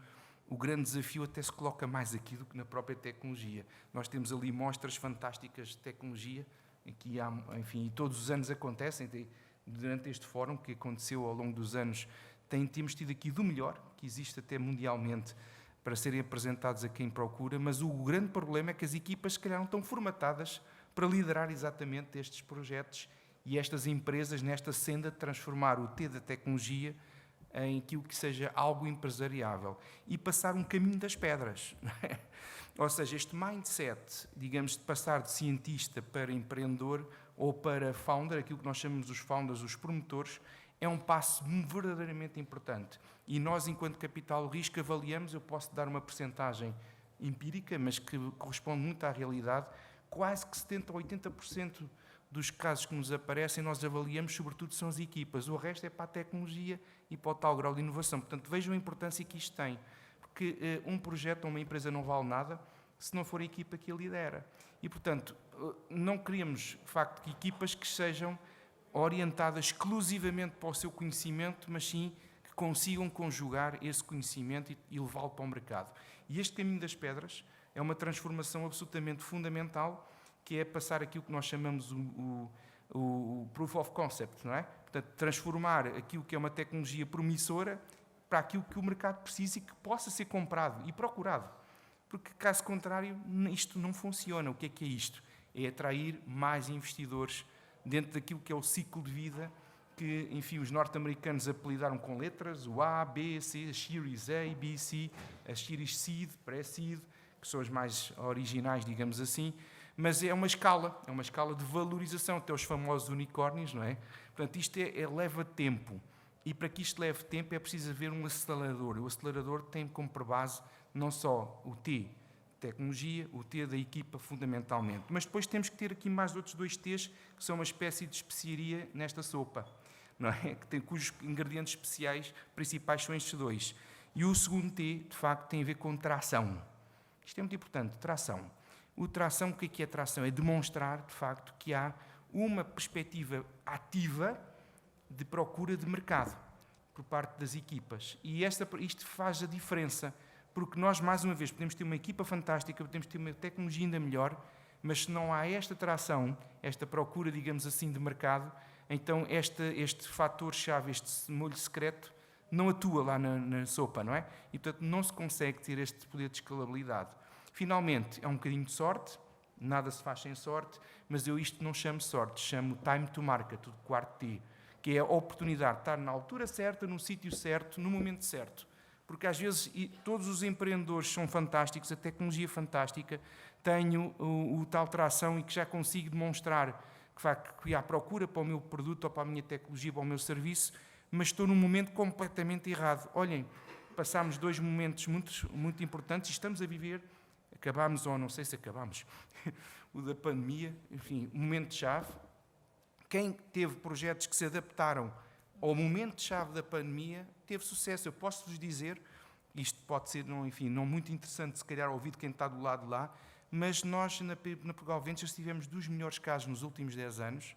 o grande desafio até se coloca mais aqui do que na própria tecnologia. Nós temos ali mostras fantásticas de tecnologia, que há, enfim, e todos os anos acontecem, durante este fórum que aconteceu ao longo dos anos, temos tido aqui do melhor, que existe até mundialmente, para serem apresentados a quem procura, mas o grande problema é que as equipas, se calhar, não estão formatadas para liderar exatamente estes projetos e estas empresas nesta senda de transformar o T da tecnologia em aquilo que seja algo empresariável e passar um caminho das pedras. Ou seja, este mindset, digamos, de passar de cientista para empreendedor ou para founder, aquilo que nós chamamos os founders, os promotores, é um passo verdadeiramente importante. E nós, enquanto capital de risco, avaliamos, eu posso dar uma percentagem empírica, mas que corresponde muito à realidade, quase que 70% ou 80% dos casos que nos aparecem, nós avaliamos, sobretudo, são as equipas. O resto é para a tecnologia e para o tal grau de inovação. Portanto, vejam a importância que isto tem. Porque um projeto ou uma empresa não vale nada se não for a equipa que a lidera. E, portanto, não queremos, de facto, que equipas que sejam orientadas exclusivamente para o seu conhecimento, mas sim que consigam conjugar esse conhecimento e levá-lo para o mercado. E este caminho das pedras é uma transformação absolutamente fundamental, que é passar aquilo que nós chamamos o proof of concept, não é? Portanto, transformar aquilo que é uma tecnologia promissora para aquilo que o mercado precisa e que possa ser comprado e procurado. Porque, caso contrário, isto não funciona. O que é isto? É atrair mais investidores dentro daquilo que é o ciclo de vida que, enfim, os norte-americanos apelidaram com letras, o A, B, C, a Series A, B, C, a Series Seed, pré-Seed, que são as mais originais, digamos assim, mas é uma escala de valorização, até os famosos unicórnios, não é? Portanto, isto leva tempo, e para que isto leve tempo é preciso haver um acelerador. O acelerador tem como por base não só o T, tecnologia, o T da equipa, fundamentalmente, mas depois temos que ter aqui mais outros 2 T's, que são uma espécie de especiaria nesta sopa, não é? Cujos ingredientes especiais principais são estes 2. E o segundo T, de facto, tem a ver com tração. Isto é muito importante, tração. O tração, o que é tração? É demonstrar, de facto, que há uma perspectiva ativa de procura de mercado por parte das equipas. E isto faz a diferença, porque nós, mais uma vez, podemos ter uma equipa fantástica, podemos ter uma tecnologia ainda melhor, mas se não há esta tração, esta procura, digamos assim, de mercado, então este fator-chave, este molho secreto, não atua lá na sopa, não é? E, portanto, não se consegue ter este poder de escalabilidade. Finalmente, é um bocadinho de sorte, nada se faz sem sorte, mas eu isto não chamo sorte, chamo time to market, o quarto T, que é a oportunidade de estar na altura certa, no sítio certo, no momento certo. Porque às vezes todos os empreendedores são fantásticos, a tecnologia é fantástica, tenho o tal tração e que já consigo demonstrar que há procura para o meu produto ou para a minha tecnologia, para o meu serviço, mas estou num momento completamente errado. Olhem, passámos 2 momentos muito importantes e estamos a viver, acabámos, ou não sei se acabámos, o da pandemia, enfim, momento-chave. Quem teve projetos que se adaptaram ao momento-chave da pandemia teve sucesso. Eu posso-vos dizer, isto pode ser, não muito interessante, se calhar, ouvir de quem está do lado de lá, mas nós, na Portugal Ventures, tivemos 2 melhores casos nos últimos 10 anos,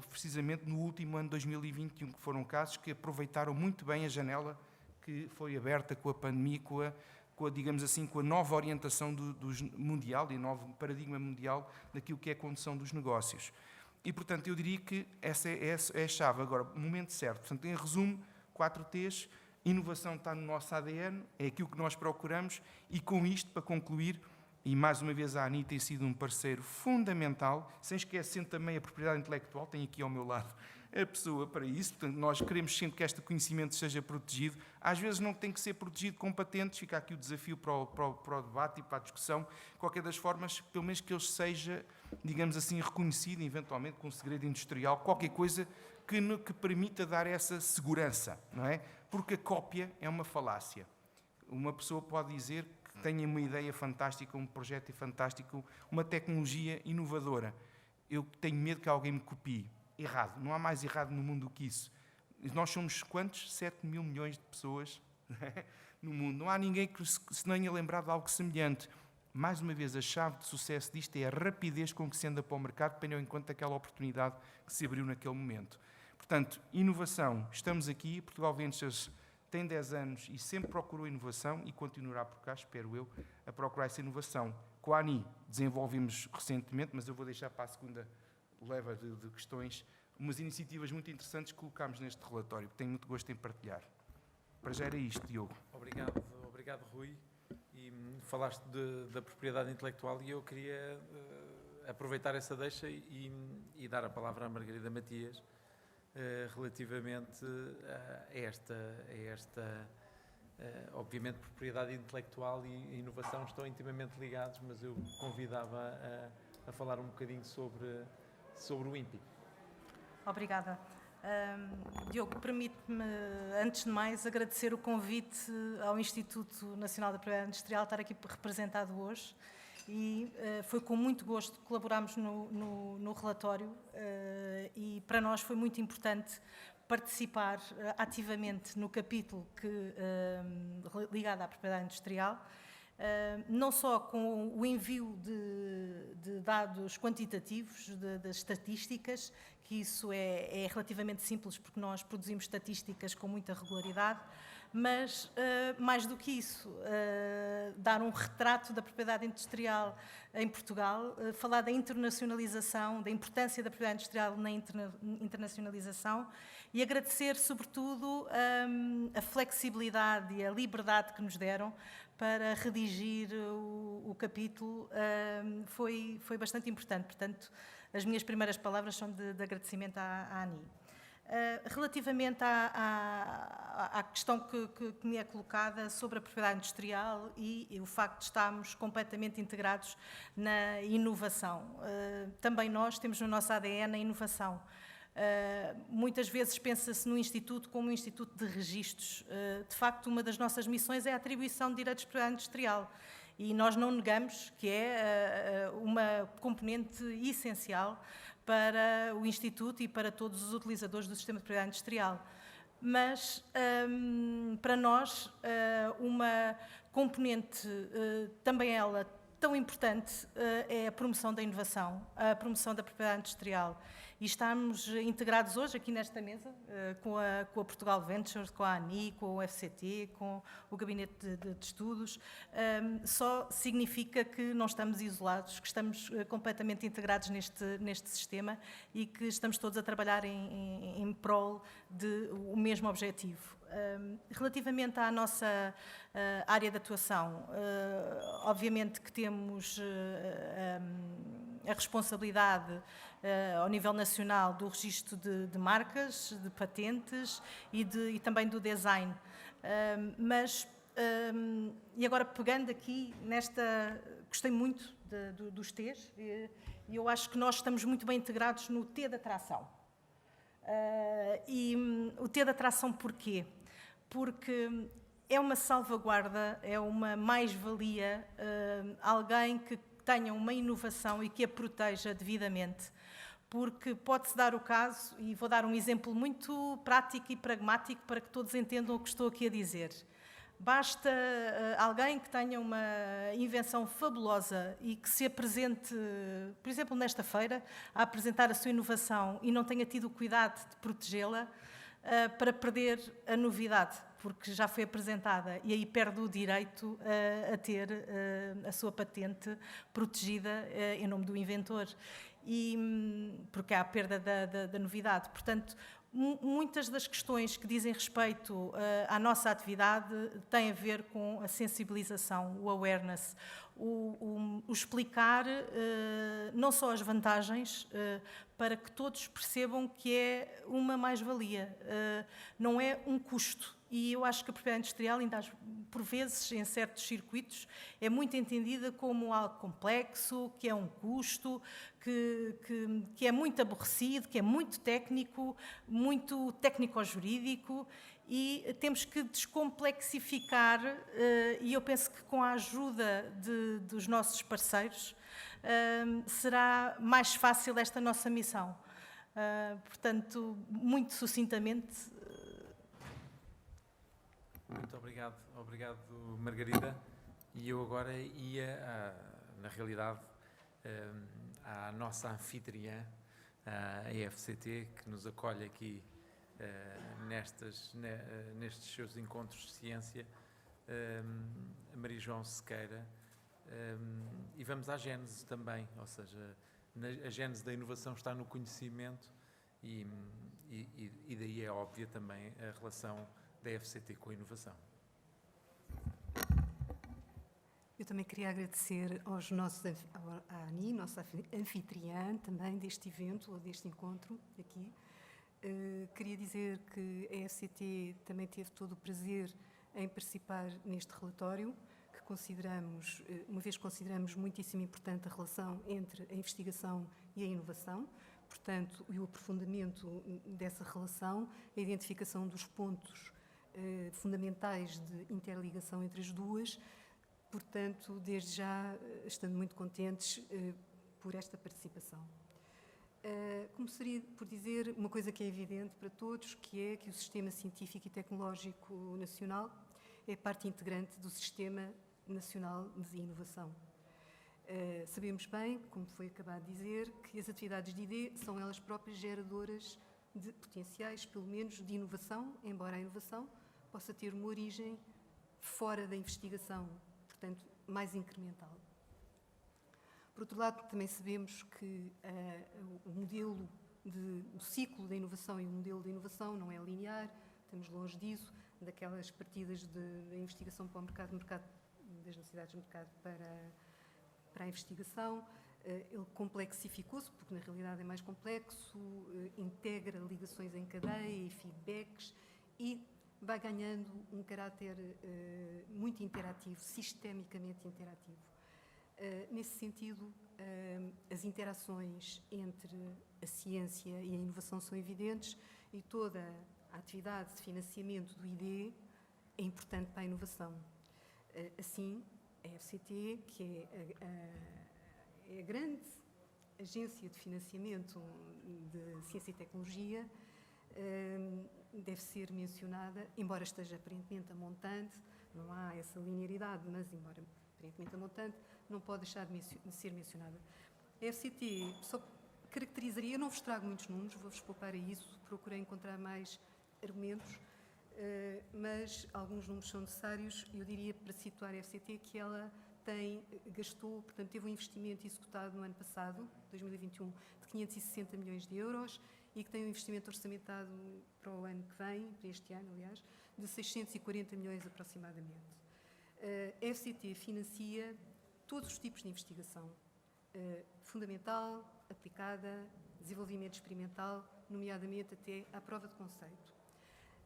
precisamente no último ano de 2021, que foram casos que aproveitaram muito bem a janela que foi aberta com a pandemia, digamos assim, com a nova orientação do mundial e novo paradigma mundial daquilo que é a condução dos negócios. E, portanto, eu diria que essa é a chave. Agora, o momento certo. Portanto, em resumo, 4 T's, inovação está no nosso ADN, é aquilo que nós procuramos, e com isto, para concluir, e mais uma vez a ANI tem sido um parceiro fundamental, sem esquecendo também a propriedade intelectual, tenho aqui ao meu lado a pessoa para isso, portanto, nós queremos sempre que este conhecimento seja protegido. Às vezes não tem que ser protegido com patentes, fica aqui o desafio para o debate e para a discussão. De qualquer das formas, pelo menos que ele seja, digamos assim, reconhecido, eventualmente com um segredo industrial, qualquer coisa que permita dar essa segurança, não é? Porque a cópia é uma falácia. Uma pessoa pode dizer que tenha uma ideia fantástica, um projeto fantástico, uma tecnologia inovadora. Eu tenho medo que alguém me copie. Errado. Não há mais errado no mundo do que isso. Nós somos quantos? 7 mil milhões de pessoas no mundo. Não há ninguém que se tenha lembrado de algo semelhante. Mais uma vez, a chave de sucesso disto é a rapidez com que se anda para o mercado, tendo em conta aquela oportunidade que se abriu naquele momento. Portanto, inovação. Estamos aqui. Portugal Ventures tem 10 anos e sempre procurou inovação e continuará por cá, espero eu, a procurar essa inovação. Com a ANI desenvolvemos recentemente, mas eu vou deixar para a segunda leva de questões, umas iniciativas muito interessantes que colocámos neste relatório, que tenho muito gosto em partilhar. Para já era isto, Diogo. Obrigado, Rui. E falaste da propriedade intelectual e eu queria aproveitar essa deixa e dar a palavra à Margarida Matias relativamente a esta obviamente, propriedade intelectual e inovação estão intimamente ligados, mas eu convidava a falar um bocadinho sobre o INPI. Obrigada. Diogo, permite-me, antes de mais, agradecer o convite ao Instituto Nacional da Propriedade Industrial estar aqui representado hoje e foi com muito gosto que colaborámos no relatório e para nós foi muito importante participar ativamente no capítulo ligado à propriedade industrial, não só com o envio de dados quantitativos, das estatísticas, que isso é relativamente simples porque nós produzimos estatísticas com muita regularidade, mas mais do que isso, dar um retrato da propriedade industrial em Portugal, falar da internacionalização, da importância da propriedade industrial na internacionalização e agradecer sobretudo a flexibilidade e a liberdade que nos deram para redigir o capítulo, foi bastante importante. Portanto, as minhas primeiras palavras são de agradecimento à ANI. Relativamente à questão que me é colocada sobre a propriedade industrial e o facto de estarmos completamente integrados na inovação. Também nós temos no nosso ADN a inovação. Muitas vezes pensa-se no Instituto como um Instituto de registros. De facto, uma das nossas missões é a atribuição de direitos de propriedade industrial. E nós não negamos que é uma componente essencial para o Instituto e para todos os utilizadores do sistema de propriedade industrial. Mas, para nós, uma componente, também ela, tão importante, é a promoção da inovação, a promoção da propriedade industrial. e estamos integrados hoje aqui nesta mesa com a Portugal Ventures, com a ANI, com o FCT, com o Gabinete de Estudos, só significa que não estamos isolados, que estamos completamente integrados neste sistema e que estamos todos a trabalhar em prol de o mesmo objetivo. Relativamente à nossa área de atuação, obviamente que temos a responsabilidade ao nível nacional do registro de marcas, de patentes e também do design. E agora pegando aqui gostei muito dos T's e eu acho que nós estamos muito bem integrados no T da atração. O T da atração porquê? Porque é uma salvaguarda, é uma mais-valia, alguém que tenha uma inovação e que a proteja devidamente. Porque pode-se dar o caso, e vou dar um exemplo muito prático e pragmático para que todos entendam o que estou aqui a dizer. Basta alguém que tenha uma invenção fabulosa e que se apresente, por exemplo, nesta feira, a apresentar a sua inovação e não tenha tido o cuidado de protegê-la, para perder a novidade, porque já foi apresentada e aí perde o direito a ter a sua patente protegida em nome do inventor, porque há a perda da novidade. Portanto, muitas das questões que dizem respeito à nossa atividade têm a ver com a sensibilização, o awareness, o explicar não só as vantagens, para que todos percebam que é uma mais-valia, não é um custo. E eu acho que a propriedade industrial, ainda por vezes, em certos circuitos, é muito entendida como algo complexo, que é um custo, que é muito aborrecido, que é muito técnico-jurídico, e temos que descomplexificar, e eu penso que com a ajuda dos nossos parceiros será mais fácil esta nossa missão. Portanto, muito sucintamente. Muito obrigado, Margarida. E eu agora ia, na realidade, à nossa anfitriã, a FCT, que nos acolhe aqui nestes seus encontros de ciência, a Maria João Sequeira, e vamos à gênese também, ou seja, a gênese da inovação está no conhecimento e daí é óbvia também a relação da FCT com a inovação. Eu também queria agradecer à ANI, nossa anfitriã também deste evento, ou deste encontro aqui. Queria dizer que a FCT também teve todo o prazer em participar neste relatório, que consideramos muitíssimo importante a relação entre a investigação e a inovação, portanto, e o aprofundamento dessa relação, a identificação dos pontos fundamentais de interligação entre as duas. Portanto, desde já, estando muito contentes por esta participação. Começaria por dizer uma coisa que é evidente para todos, que é que o Sistema Científico e Tecnológico Nacional é parte integrante do Sistema Nacional de Inovação. Sabemos bem, como foi acabado de dizer, que as atividades de ID são elas próprias geradoras de potenciais, pelo menos, de inovação, embora a inovação possa ter uma origem fora da investigação, portanto, mais incremental. Por outro lado, também sabemos que o modelo o ciclo da inovação e o modelo de inovação não é linear, estamos longe disso, daquelas partidas da investigação para o mercado, das necessidades de mercado para a investigação. Ele complexificou-se, porque na realidade é mais complexo, integra ligações em cadeia e feedbacks e vai ganhando um caráter muito interativo, sistemicamente interativo. Nesse sentido, as interações entre a ciência e a inovação são evidentes e toda a atividade de financiamento do ID é importante para a inovação. Assim, a FCT, que é a grande agência de financiamento de ciência e tecnologia, deve ser mencionada, embora esteja aparentemente a montante, não há essa linearidade, mas embora aparentemente a montante, não pode deixar de ser mencionada. A FCT, só caracterizaria, eu não vos trago muitos números, vou-vos poupar a isso, procurei encontrar mais argumentos, mas alguns números são necessários. Eu diria, para situar a FCT, que ela gastou, portanto, teve um investimento executado no ano passado, 2021, de 560 milhões de euros e que tem um investimento orçamentado para o ano que vem, para este ano, aliás, de 640 milhões aproximadamente. A FCT financia todos os tipos de investigação, fundamental, aplicada, desenvolvimento experimental, nomeadamente até à prova de conceito.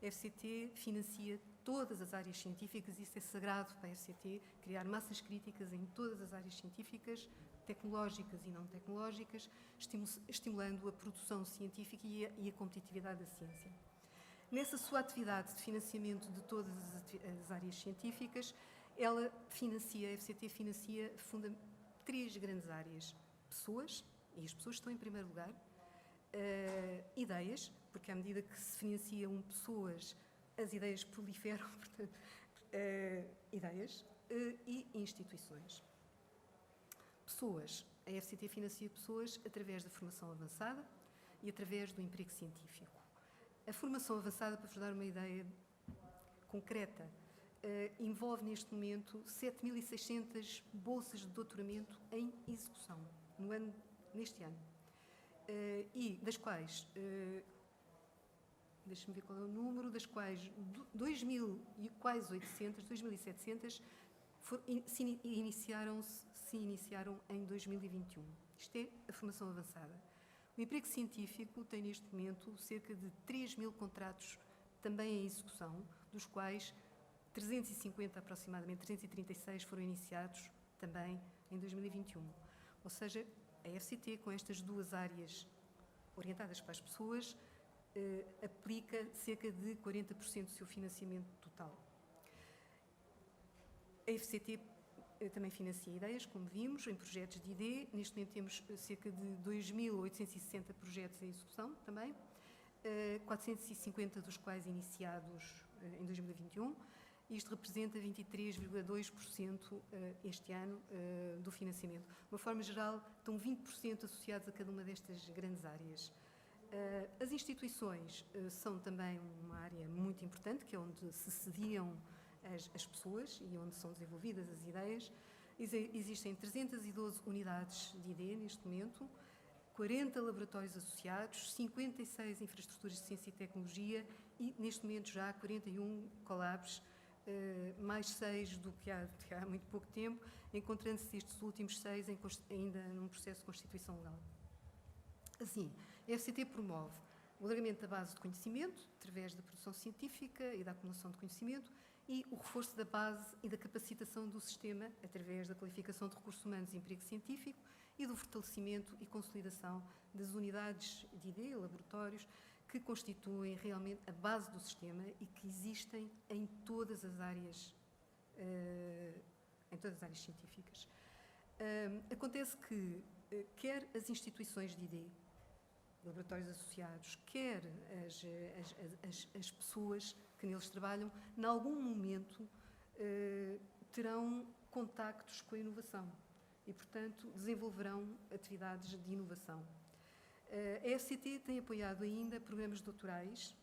A FCT financia todas as áreas científicas, isso é sagrado para a FCT, criar massas críticas em todas as áreas científicas, tecnológicas e não tecnológicas, estimulando a produção científica e a competitividade da ciência. Nessa sua atividade de financiamento de todas as áreas científicas, a FCT financia 3 grandes áreas. Pessoas, e as pessoas estão em primeiro lugar, ideias, porque à medida que se financiam pessoas, as ideias proliferam, portanto, ideias, e instituições. Pessoas, a FCT financia pessoas através da formação avançada e através do emprego científico. A formação avançada, para vos dar uma ideia concreta, envolve neste momento 7.600 bolsas de doutoramento em execução neste ano. E das quais, deixe-me ver qual é o número, das quais 2.000 e quase 800, 2.700 se iniciaram em 2021. Isto é a formação avançada. O emprego científico tem neste momento cerca de 3.000 contratos também em execução, dos quais 350 aproximadamente, 336 foram iniciados também em 2021. Ou seja, a FCT, com estas 2 áreas orientadas para as pessoas, aplica cerca de 40% do seu financiamento total. A FCT também financia ideias, como vimos, em projetos de ID. Neste momento temos cerca de 2.860 projetos em execução também, 450 dos quais iniciados em 2021. Isto representa 23,2% este ano do financiamento. De uma forma geral, estão 20% associados a cada uma destas grandes áreas. As instituições são também uma área muito importante, que é onde se sediam as pessoas e onde são desenvolvidas as ideias. Existem 312 unidades de ID neste momento, 40 laboratórios associados, 56 infraestruturas de ciência e tecnologia e, neste momento, já há 41 collabs, mais 6 do que há muito pouco tempo, encontrando-se estes últimos 6 ainda num processo de constituição legal. Assim, a FCT promove o alargamento da base de conhecimento, através da produção científica e da acumulação de conhecimento, e o reforço da base e da capacitação do sistema, através da qualificação de recursos humanos e emprego científico, e do fortalecimento e consolidação das unidades de ID, laboratórios, que constituem realmente a base do sistema e que existem em todas as áreas, científicas. Acontece que quer as instituições de ID, laboratórios associados, quer as pessoas que neles trabalham, em algum momento terão contactos com a inovação e, portanto, desenvolverão atividades de inovação. A FCT tem apoiado ainda programas doutorais,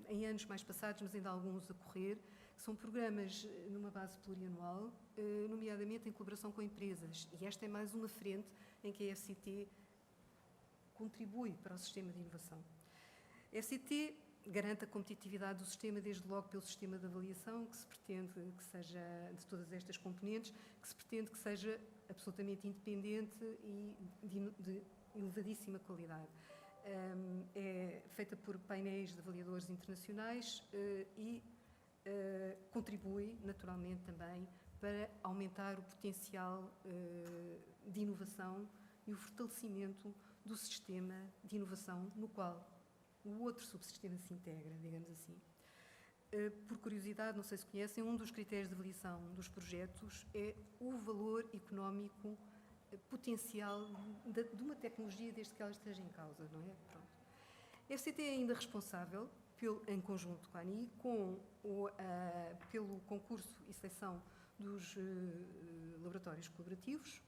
em anos mais passados, mas ainda há alguns a correr, que são programas numa base plurianual, nomeadamente em colaboração com empresas. E esta é mais uma frente em que a FCT contribui para o sistema de inovação. A FCT garante a competitividade do sistema, desde logo pelo sistema de avaliação, que se pretende que seja, de todas estas componentes, que se pretende que seja absolutamente independente e de elevadíssima qualidade. É feita por painéis de avaliadores internacionais e contribui, naturalmente, também para aumentar o potencial de inovação e o fortalecimento do sistema de inovação no qual o outro subsistema se integra, digamos assim. Por curiosidade, não sei se conhecem, um dos critérios de avaliação dos projetos é o valor económico potencial de uma tecnologia desde que ela esteja em causa, não é? Pronto. A FCT é ainda responsável, em conjunto com a ANI, pelo concurso e seleção dos laboratórios colaborativos,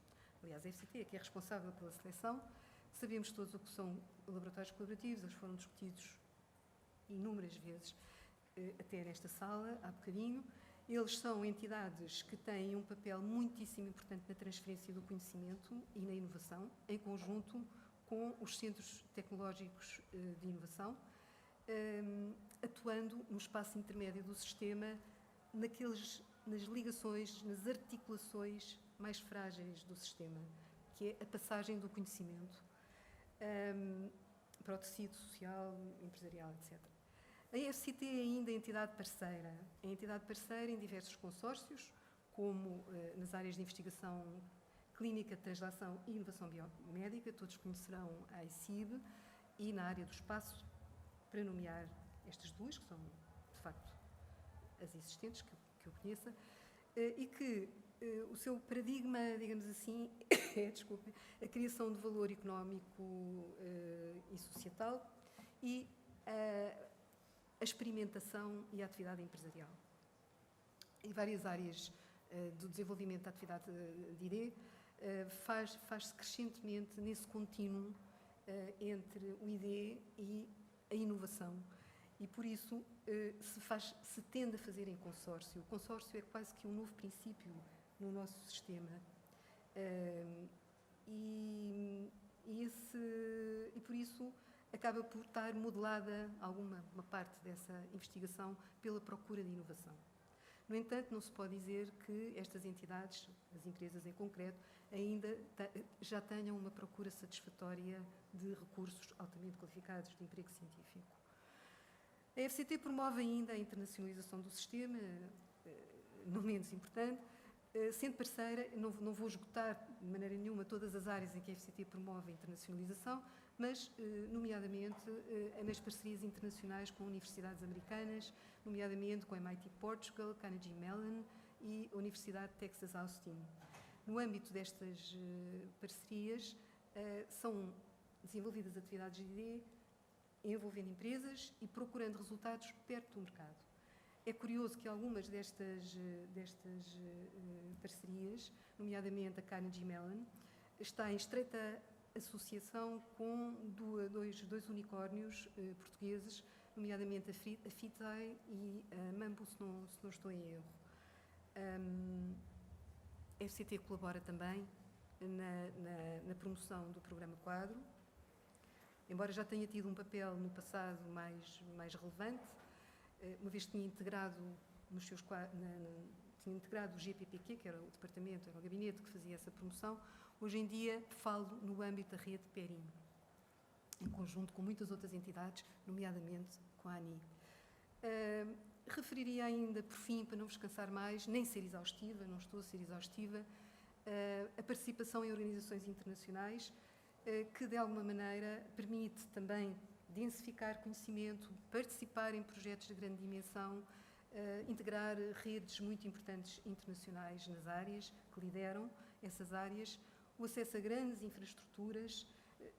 aliás, a FCT é que é responsável pela seleção. Sabemos todos o que são laboratórios colaborativos, eles foram discutidos inúmeras vezes, até nesta sala, há bocadinho. Eles são entidades que têm um papel muitíssimo importante na transferência do conhecimento e na inovação, em conjunto com os centros tecnológicos de inovação, atuando no espaço intermédio do sistema, nas ligações, nas articulações mais frágeis do sistema, que é a passagem do conhecimento para o tecido social, empresarial, etc. A FCT é ainda entidade parceira. É entidade parceira em diversos consórcios, como nas áreas de investigação clínica, translação e inovação biomédica, todos conhecerão a ICIB, e na área do espaço, para nomear estas duas, que são, de facto, as existentes, que eu conheça, e que o seu paradigma, digamos assim, é, desculpe, a criação de valor económico e societal e a experimentação e a atividade empresarial. Em várias áreas do desenvolvimento da atividade de ID, faz-se crescentemente nesse contínuo entre o ID e a inovação. E, por isso, se tende a fazer em consórcio. O consórcio é quase que um novo princípio no nosso sistema. E por isso, acaba por estar modelada uma parte dessa investigação pela procura de inovação. No entanto, não se pode dizer que estas entidades, as empresas em concreto, ainda já tenham uma procura satisfatória de recursos altamente qualificados de emprego científico. A FCT promove ainda a internacionalização do sistema, não menos importante. Sendo parceira, não vou esgotar de maneira nenhuma todas as áreas em que a FCT promove a internacionalização, mas, nomeadamente, nas parcerias internacionais com universidades americanas, nomeadamente com a MIT Portugal, Carnegie Mellon e a Universidade de Texas Austin. No âmbito destas parcerias, são desenvolvidas atividades de ID envolvendo empresas e procurando resultados perto do mercado. É curioso que algumas destas parcerias, nomeadamente a Carnegie Mellon, está em estreita associação com dois unicórnios portugueses, nomeadamente a Fitei e a Mambo, se não estou em erro. A FCT colabora também na promoção do programa Quadro, embora já tenha tido um papel no passado mais relevante, uma vez tinha integrado tinha integrado o GPPQ, que era o departamento, era o gabinete que fazia essa promoção. Hoje em dia falo no âmbito da rede PERIM, em conjunto com muitas outras entidades, nomeadamente com a ANI. Referiria ainda, por fim, para não vos cansar mais, nem ser exaustiva, não estou a ser exaustiva, a participação em organizações internacionais, que de alguma maneira permite também densificar conhecimento, participar em projetos de grande dimensão, integrar redes muito importantes internacionais nas áreas que lideram essas áreas, o acesso a grandes infraestruturas,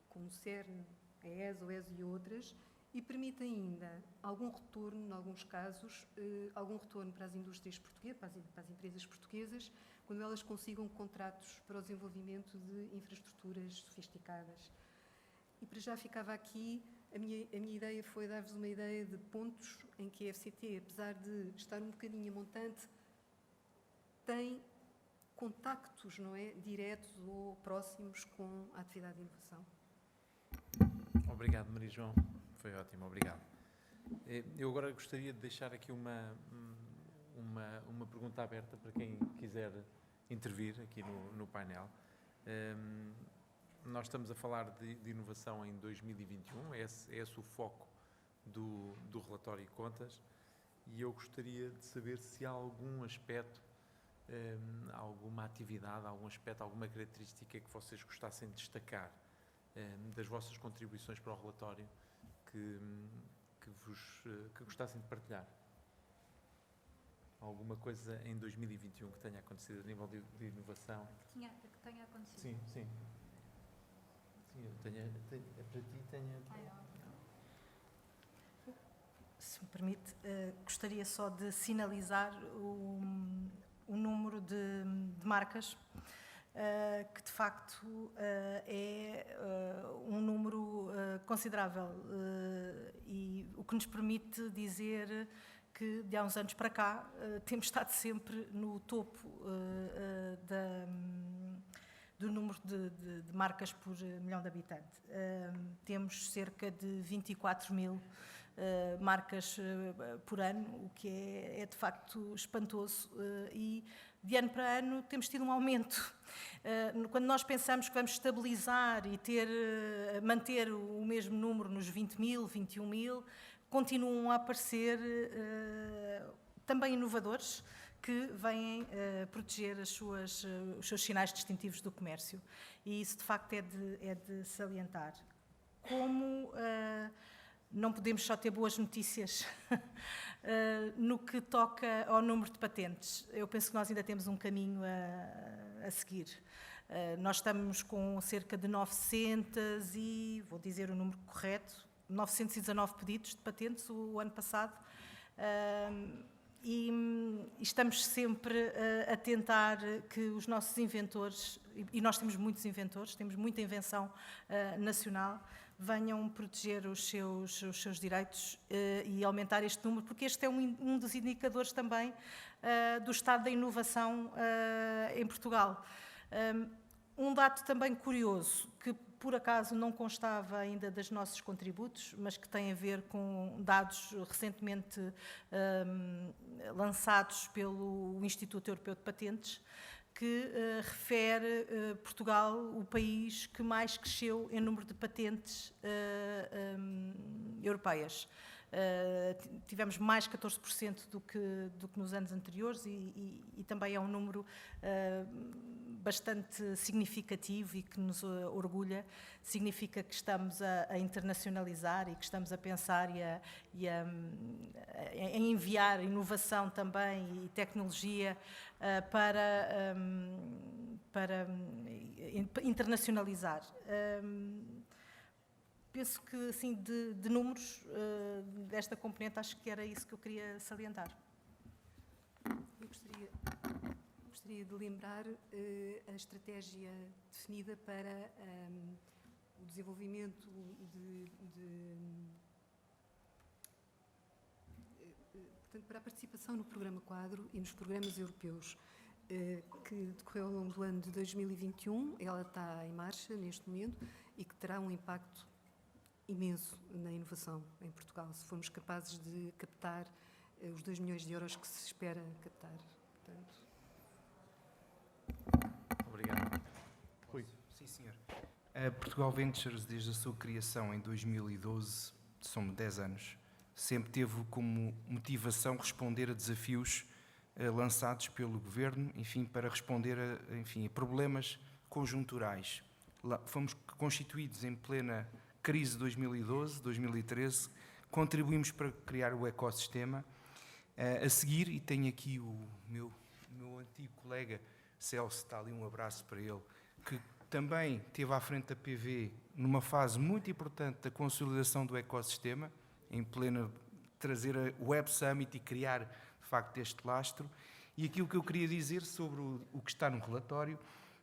como o CERN, a ESA, o ESO e outras, e permite ainda algum retorno, em alguns casos, algum retorno para as indústrias portuguesas, para as empresas portuguesas, quando elas consigam contratos para o desenvolvimento de infraestruturas sofisticadas. E para já ficava aqui, a minha ideia foi dar-vos uma ideia de pontos em que a FCT, apesar de estar um bocadinho a montante, tem contactos, não é, diretos ou próximos com a atividade de inovação. Obrigado, Maria João. Foi ótimo, obrigado. Eu agora gostaria de deixar aqui uma pergunta aberta para quem quiser intervir aqui no painel. Nós estamos a falar de inovação em 2021, esse o foco do relatório e contas, e eu gostaria de saber se há algum aspecto, alguma atividade, algum aspecto, alguma característica que vocês gostassem de destacar das vossas contribuições para o relatório que gostassem de partilhar. Alguma coisa em 2021 que tenha acontecido a nível de inovação? Que tenha acontecido. Sim, sim. Sim, para ti tenho... Se me permite, gostaria só de sinalizar o número de marcas que de facto é um número considerável e o que nos permite dizer que de há uns anos para cá temos estado sempre no topo do número de marcas por milhão de habitantes. Temos cerca de 24 mil marcas por ano, o que é de facto espantoso, e de ano para ano temos tido um aumento. Quando nós pensamos que vamos estabilizar e manter o mesmo número nos 20 mil, 21 mil, continuam a aparecer também inovadores que vêm proteger os seus sinais distintivos do comércio. E isso, de facto, é de salientar. Como não podemos só ter boas notícias no que toca ao número de patentes, eu penso que nós ainda temos um caminho a seguir. Nós estamos com cerca de 900 e, vou dizer o número correto, 919 pedidos de patentes o ano passado, e estamos sempre a tentar que os nossos inventores, e nós temos muitos inventores, temos muita invenção nacional, venham proteger os seus direitos e aumentar este número, porque este é um dos indicadores também do estado da inovação em Portugal. Um dado também curioso, que por acaso não constava ainda dos nossos contributos, mas que tem a ver com dados recentemente lançados pelo Instituto Europeu de Patentes, que refere Portugal o país que mais cresceu em número de patentes europeias. Tivemos mais 14% do que nos anos anteriores e também é um número bastante significativo e que nos orgulha. Significa que estamos a internacionalizar e que estamos a pensar e a enviar inovação também e tecnologia para internacionalizar. Penso que, assim, de números desta componente, acho que era isso que eu queria salientar. Eu gostaria de lembrar a estratégia definida para o desenvolvimento portanto, para a participação no Programa Quadro e nos programas europeus, que decorreu ao longo do ano de 2021. Ela está em marcha neste momento e que terá um impacto imenso na inovação em Portugal, se formos capazes de captar os 2 milhões de euros que se espera captar. Portanto... Obrigado. Rui. Sim, senhor. A Portugal Ventures, desde a sua criação em 2012, são 10 anos, sempre teve como motivação responder a desafios lançados pelo Governo, enfim, para responder a problemas conjunturais. Fomos constituídos em plena crise de 2012, 2013, contribuímos para criar o ecossistema. A seguir, e tenho aqui o meu antigo colega Celso, está ali, um abraço para ele, que também esteve à frente da PV numa fase muito importante da consolidação do ecossistema, em plena trazer a Web Summit e criar, de facto, este lastro. E aquilo que eu queria dizer sobre o que está no relatório,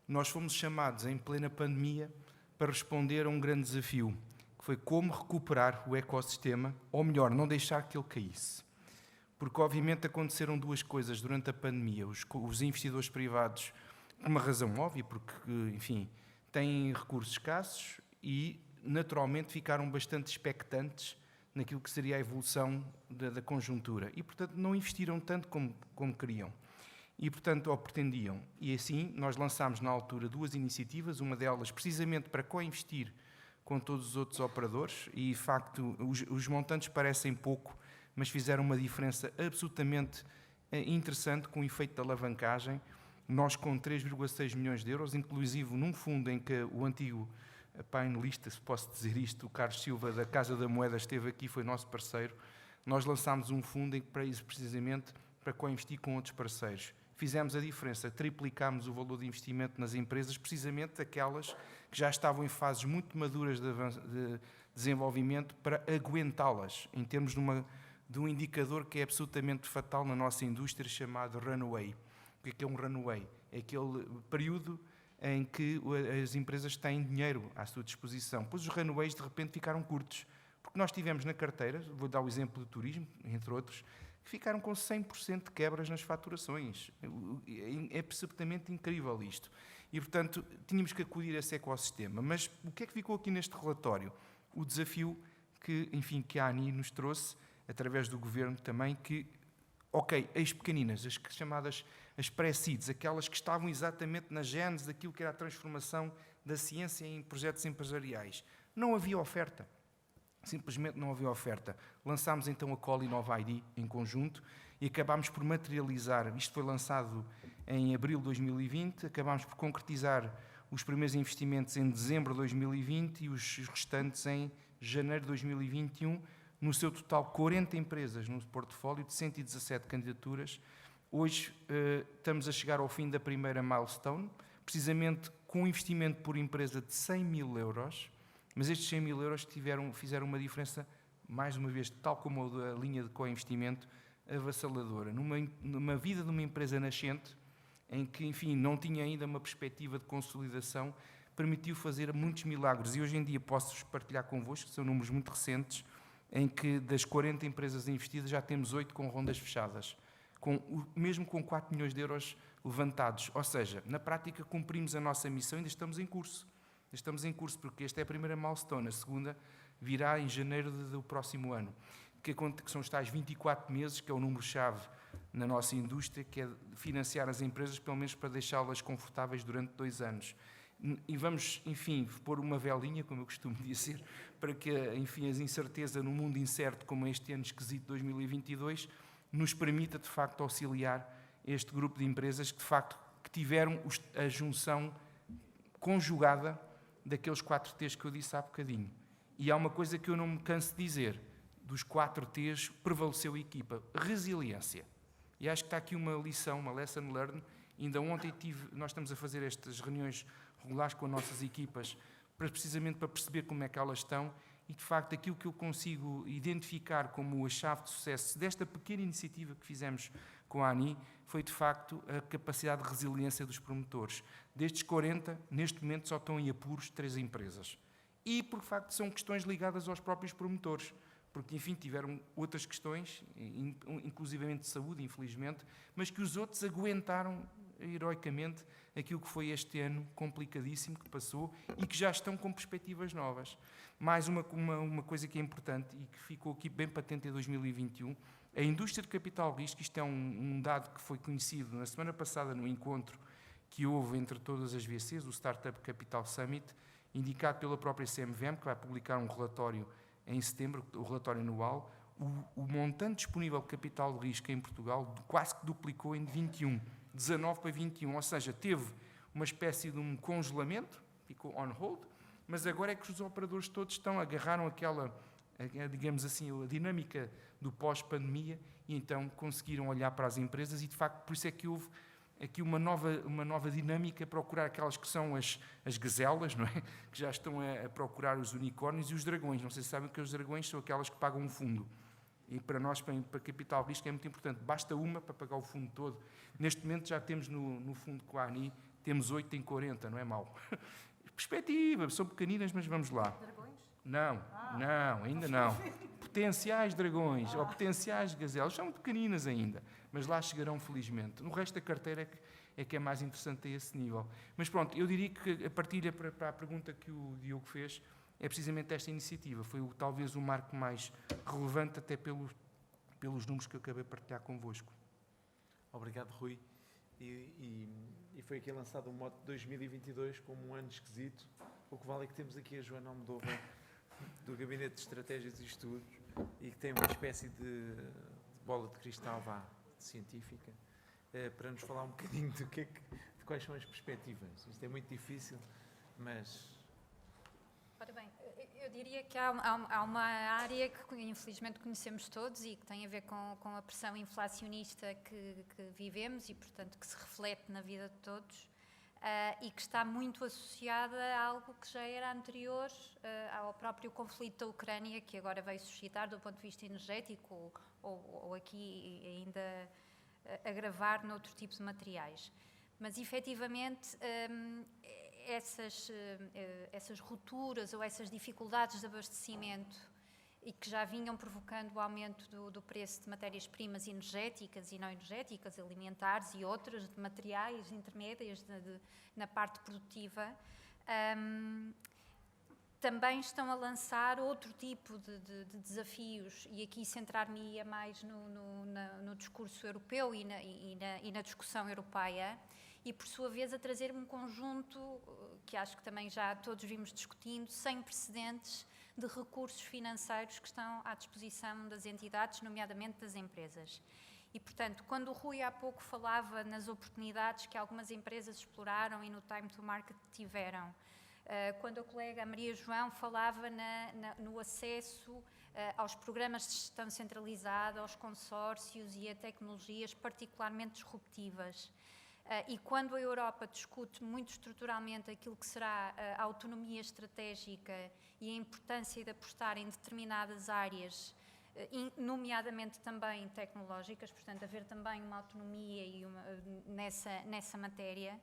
nós fomos chamados em plena pandemia para responder a um grande desafio, que foi como recuperar o ecossistema, ou melhor, não deixar que ele caísse. Porque, obviamente, aconteceram duas coisas durante a pandemia. Os investidores privados, por uma razão óbvia, porque, enfim, têm recursos escassos e, naturalmente, ficaram bastante expectantes naquilo que seria a evolução da conjuntura. E, portanto, não investiram tanto como queriam. E, portanto, ou pretendiam. E, assim, nós lançámos, na altura, 2 iniciativas, uma delas precisamente para co-investir com todos os outros operadores, e, de facto, os montantes parecem pouco, mas fizeram uma diferença absolutamente interessante com o efeito da alavancagem. Nós, com 3,6 milhões de euros, inclusive num fundo em que o antigo painelista, se posso dizer isto, o Carlos Silva, da Casa da Moeda, esteve aqui, foi nosso parceiro, nós lançámos um fundo para isso, precisamente, para co-investir com outros parceiros. Fizemos a diferença, triplicámos o valor de investimento nas empresas, precisamente aquelas que já estavam em fases muito maduras de desenvolvimento, para aguentá-las, em termos de um indicador que é absolutamente fatal na nossa indústria, chamado runway. O que é um runway? É aquele período em que as empresas têm dinheiro à sua disposição. Pois os runways, de repente, ficaram curtos. Porque nós tivemos na carteira, vou dar o exemplo do turismo, entre outros, que ficaram com 100% de quebras nas faturações. É absolutamente incrível isto. E, portanto, tínhamos que acudir a esse ecossistema. Mas o que é que ficou aqui neste relatório? O desafio que, enfim, que a ANI nos trouxe, através do Governo também, que, ok, as pequeninas, as chamadas as pré-seeds, aquelas que estavam exatamente na gênese daquilo que era a transformação da ciência em projetos empresariais. Não havia oferta. Simplesmente não havia oferta. Lançámos então a Call Innova ID em conjunto e acabámos por materializar, isto foi lançado em abril de 2020, acabámos por concretizar os primeiros investimentos em dezembro de 2020 e os restantes em janeiro de 2021, no seu total 40 empresas no portfólio de 117 candidaturas. Hoje estamos a chegar ao fim da primeira milestone, precisamente com um investimento por empresa de 100 mil euros, mas estes 100 mil euros fizeram uma diferença, mais uma vez, tal como a linha de co-investimento, avassaladora. Numa vida de uma empresa nascente, em que, enfim, não tinha ainda uma perspectiva de consolidação, permitiu fazer muitos milagres. E hoje em dia posso-vos partilhar convosco, são números muito recentes, em que das 40 empresas investidas já temos 8 com rondas fechadas, mesmo com 4 milhões de euros levantados. Ou seja, na prática cumprimos a nossa missão e ainda estamos em curso. Estamos em curso porque esta é a primeira milestone, a segunda virá em janeiro do próximo ano, que são os tais 24 meses, que é o número-chave na nossa indústria, que é financiar as empresas, pelo menos para deixá-las confortáveis durante 2 anos. E vamos, enfim, pôr uma velinha, como eu costumo dizer, para que, enfim, a incerteza no mundo incerto, como este ano esquisito 2022, nos permita, de facto, auxiliar este grupo de empresas que, de facto, que tiveram a junção conjugada daqueles 4 T's que eu disse há bocadinho. E há uma coisa que eu não me canso de dizer, dos 4 T's prevaleceu a equipa, resiliência. E acho que está aqui uma lição, uma lesson learned. Ainda ontem nós estamos a fazer estas reuniões regulares com as nossas equipas, precisamente para perceber como é que elas estão e, de facto, aquilo que eu consigo identificar como a chave de sucesso desta pequena iniciativa que fizemos com a ANI foi, de facto, a capacidade de resiliência dos promotores. Destes 40, neste momento só estão em apuros 3 empresas. E, por facto, são questões ligadas aos próprios promotores, porque, enfim, tiveram outras questões, inclusivamente de saúde, infelizmente, mas que os outros aguentaram heroicamente aquilo que foi este ano complicadíssimo que passou e que já estão com perspectivas novas. Mais uma coisa que é importante e que ficou aqui bem patente em 2021, a indústria de capital risco, isto é um dado que foi conhecido na semana passada no encontro que houve entre todas as VCs, o Startup Capital Summit, indicado pela própria CMVM, que vai publicar um relatório em setembro, o relatório anual. O montante disponível de capital de risco em Portugal quase que duplicou em 21, 19 para 21, ou seja, teve uma espécie de um congelamento, ficou on hold, mas agora é que os operadores todos agarraram digamos assim, a dinâmica do pós-pandemia e então conseguiram olhar para as empresas e, de facto, por isso é que houve aqui uma nova dinâmica, procurar aquelas que são as gazelas, não é? Que já estão a procurar os unicórnios e os dragões. Não sei se sabem que os dragões são aquelas que pagam um fundo. E para nós, para capital risco, é muito importante. Basta uma para pagar o fundo todo. Neste momento já temos no fundo com a ANI, temos 8 em 40, não é mau. Perspectiva, são pequeninas, mas vamos lá. Dragões? Não, ainda não. Potenciais dragões ou potenciais gazelas são pequeninas ainda, mas lá chegarão felizmente. No resto da carteira é que é mais interessante a esse nível. Mas pronto, eu diria que a partilha para a pergunta que o Diogo fez é precisamente esta iniciativa. Foi talvez o marco mais relevante até pelos números que eu acabei de partilhar convosco. Obrigado, Rui. E foi aqui lançado o mote de 2022 como um ano esquisito. O que vale é que temos aqui a Joana Almodóvar do Gabinete de Estratégias e Estudos e que tem uma espécie de bola de cristal científica para nos falar um bocadinho de quais são as perspectivas. Isto é muito difícil, mas... Ora bem, eu diria que há uma área que infelizmente conhecemos todos e que tem a ver com a pressão inflacionista que vivemos e, portanto, que se reflete na vida de todos e que está muito associada a algo que já era anterior ao próprio conflito da Ucrânia, que agora veio suscitar do ponto de vista energético ou aqui ainda agravar noutro tipo de materiais. Mas, efetivamente, essas rupturas ou essas dificuldades de abastecimento e que já vinham provocando o aumento do preço de matérias-primas energéticas e não energéticas, alimentares e outras, de materiais intermédias na parte produtiva, também estão a lançar outro tipo de desafios, e aqui centrar-me-ia mais no discurso europeu e na discussão europeia, e por sua vez a trazer um conjunto, que acho que também já todos vimos discutindo, sem precedentes de recursos financeiros que estão à disposição das entidades, nomeadamente das empresas. E, portanto, quando o Rui há pouco falava nas oportunidades que algumas empresas exploraram e no time to market tiveram, quando a colega Maria João falava no acesso aos programas de gestão centralizada, aos consórcios e a tecnologias particularmente disruptivas, e quando a Europa discute muito estruturalmente aquilo que será a autonomia estratégica e a importância de apostar em determinadas áreas, nomeadamente também tecnológicas, portanto, haver também uma autonomia nessa matéria,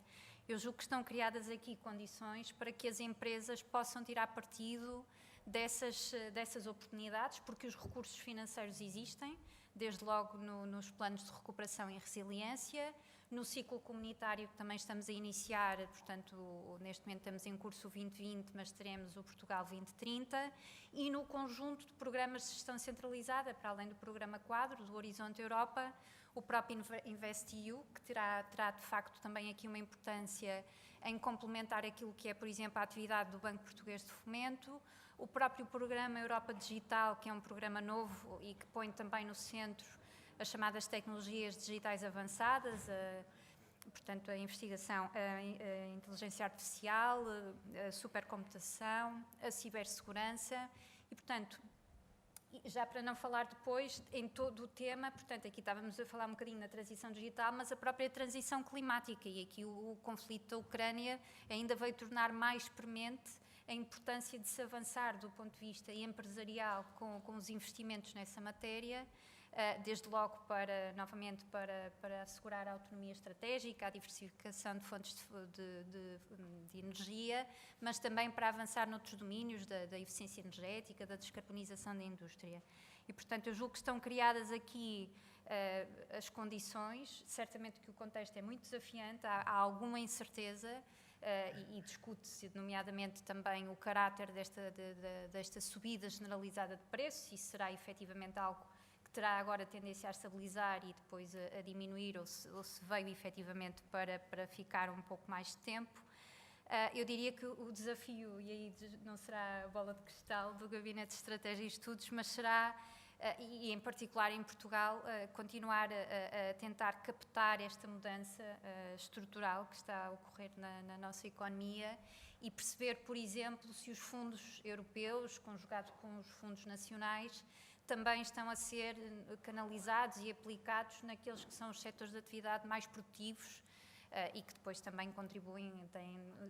eu julgo que estão criadas aqui condições para que as empresas possam tirar partido dessas oportunidades, porque os recursos financeiros existem, desde logo nos planos de recuperação e resiliência, no ciclo comunitário que também estamos a iniciar, portanto, neste momento estamos em curso o 2020, mas teremos o Portugal 2030, e no conjunto de programas de gestão centralizada, para além do programa quadro, do Horizonte Europa, o próprio InvestEU, que terá de facto também aqui uma importância em complementar aquilo que é, por exemplo, a atividade do Banco Português de Fomento, o próprio programa Europa Digital, que é um programa novo e que põe também no centro as chamadas tecnologias digitais avançadas, portanto, a investigação, a inteligência artificial, a supercomputação, a cibersegurança e, portanto, já para não falar depois em todo o tema, portanto, aqui estávamos a falar um bocadinho na transição digital, mas a própria transição climática, e aqui o conflito da Ucrânia ainda veio tornar mais premente a importância de se avançar do ponto de vista empresarial com os investimentos nessa matéria, desde logo novamente para assegurar a autonomia estratégica, a diversificação de fontes de energia, mas também para avançar noutros domínios da eficiência energética, da descarbonização da indústria. E, portanto, eu julgo que estão criadas aqui as condições, certamente que o contexto é muito desafiante, há alguma incerteza, e discute-se, nomeadamente, também o caráter desta subida generalizada de preços, e se será efetivamente algo que terá agora tendência a estabilizar e depois a diminuir, ou se veio efetivamente para ficar um pouco mais de tempo. Eu diria que o desafio, e aí não será a bola de cristal do Gabinete de Estratégia e Estudos, mas será, e em particular em Portugal, continuar a tentar captar esta mudança estrutural que está a ocorrer na nossa economia e perceber, por exemplo, se os fundos europeus, conjugados com os fundos nacionais, também estão a ser canalizados e aplicados naqueles que são os setores de atividade mais produtivos e que depois também contribuem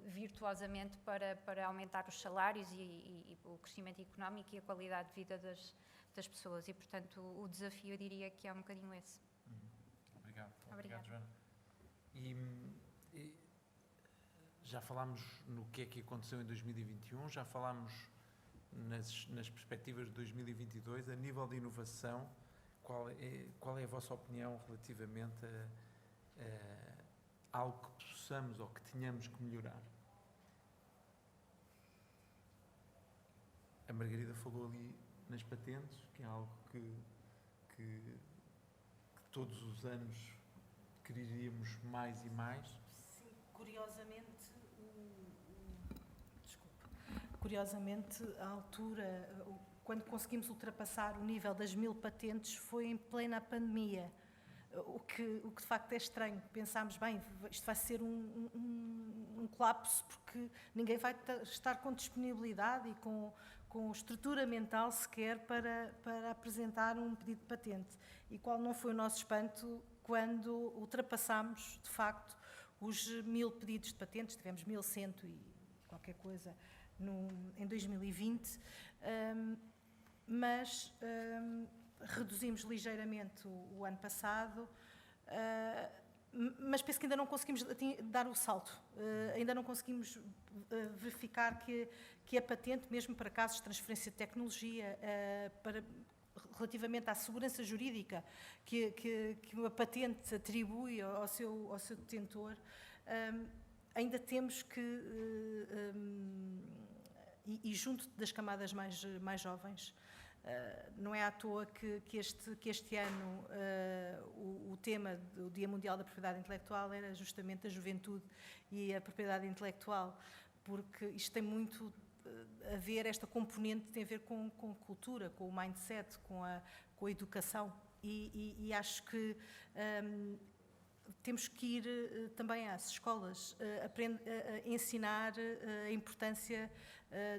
virtuosamente para aumentar os salários e o crescimento económico e a qualidade de vida das pessoas. E, portanto, o desafio, eu diria que é um bocadinho esse. Obrigado, Joana. E já falámos no que é que aconteceu em 2021, já falámos nas perspectivas de 2022, a nível de inovação, qual é a vossa opinião relativamente a algo que possamos ou que tenhamos que melhorar? A Margarida falou ali nas patentes, que é algo que todos os anos quereríamos mais e mais. Sim, curiosamente, a altura, quando conseguimos ultrapassar o nível das 1000 patentes, foi em plena pandemia. O que de facto é estranho. Pensámos, bem, isto vai ser um colapso, porque ninguém vai estar com disponibilidade e com estrutura mental sequer para apresentar um pedido de patente. E qual não foi o nosso espanto quando ultrapassámos, de facto, os 1000 pedidos de patentes, tivemos 1100 e qualquer coisa em 2020, mas reduzimos ligeiramente o ano passado mas penso que ainda não conseguimos dar o salto, ainda não conseguimos verificar que é patente, mesmo para casos de transferência de tecnologia, relativamente à segurança jurídica que uma patente atribui ao seu detentor, ainda temos que, e junto das camadas mais jovens, não é à toa que este ano o tema do Dia Mundial da Propriedade Intelectual era justamente a juventude e a propriedade intelectual, porque isto tem muito a ver, esta componente tem a ver com cultura, com o mindset, com a educação, e acho que temos que ir também às escolas ensinar a importância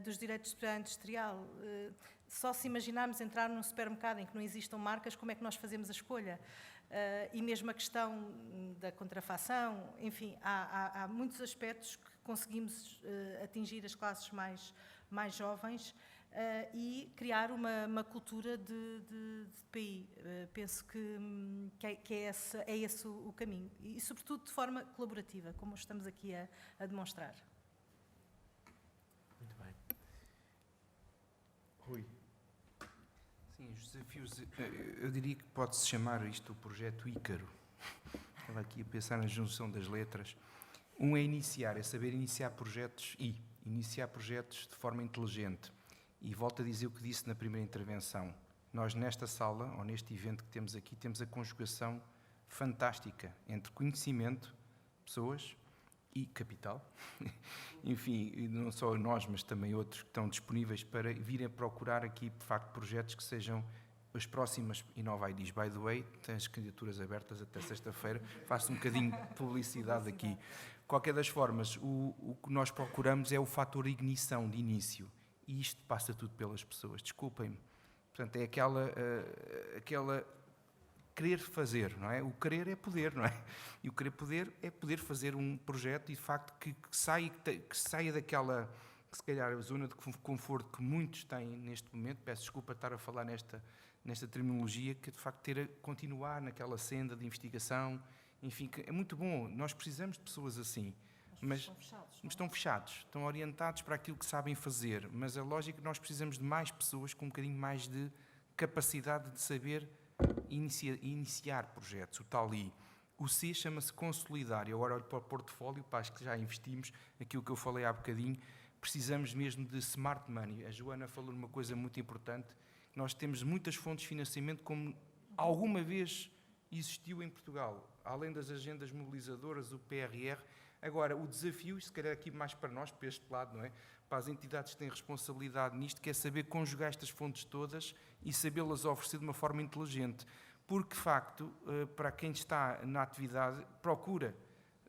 dos direitos de propriedade industrial. Só se imaginarmos entrar num supermercado em que não existam marcas, como é que nós fazemos a escolha? E mesmo a questão da contrafação, enfim, há muitos aspectos que conseguimos atingir as classes mais jovens e criar uma cultura de PI. Penso que é esse o caminho. E, sobretudo, de forma colaborativa, como estamos aqui a demonstrar. Muito bem. Rui. Sim, os desafios, eu diria que pode-se chamar isto o projeto Ícaro. Estava aqui a pensar na junção das letras. Um é iniciar, é saber iniciar projetos iniciar projetos de forma inteligente. E volto a dizer o que disse na primeira intervenção. Nós, nesta sala, ou neste evento que temos aqui, temos a conjugação fantástica entre conhecimento, pessoas e capital. Enfim, não só nós, mas também outros que estão disponíveis para virem procurar aqui, de facto, projetos que sejam as próximas. Inova diz, by the way, tem as candidaturas abertas até sexta-feira, faço um bocadinho de publicidade aqui. Qualquer das formas, o que nós procuramos é o fator ignição de início. E isto passa tudo pelas pessoas, desculpem-me. Portanto, é aquela querer fazer, não é? O querer é poder, não é? E o querer poder é poder fazer um projeto e, de facto, que saia daquela, que se calhar, a zona de conforto que muitos têm neste momento. Peço desculpa estar a falar nesta terminologia, que, de facto, continuar naquela senda de investigação. Enfim, que é muito bom. Nós precisamos de pessoas assim. Mas estão fechados, estão orientados para aquilo que sabem fazer, mas a lógica é que nós precisamos de mais pessoas com um bocadinho mais de capacidade de saber iniciar projetos, o tal I. O C chama-se consolidar, e agora olho para o portfólio, para as que já investimos, aquilo que eu falei há bocadinho, precisamos mesmo de smart money. A Joana falou numa coisa muito importante, nós temos muitas fontes de financiamento como alguma vez existiu em Portugal, além das agendas mobilizadoras, o PRR. Agora, o desafio, se calhar aqui mais para nós, para este lado, não é? Para as entidades que têm responsabilidade nisto, que é saber conjugar estas fontes todas e sabê-las oferecer de uma forma inteligente. Porque, de facto, para quem está na atividade, procura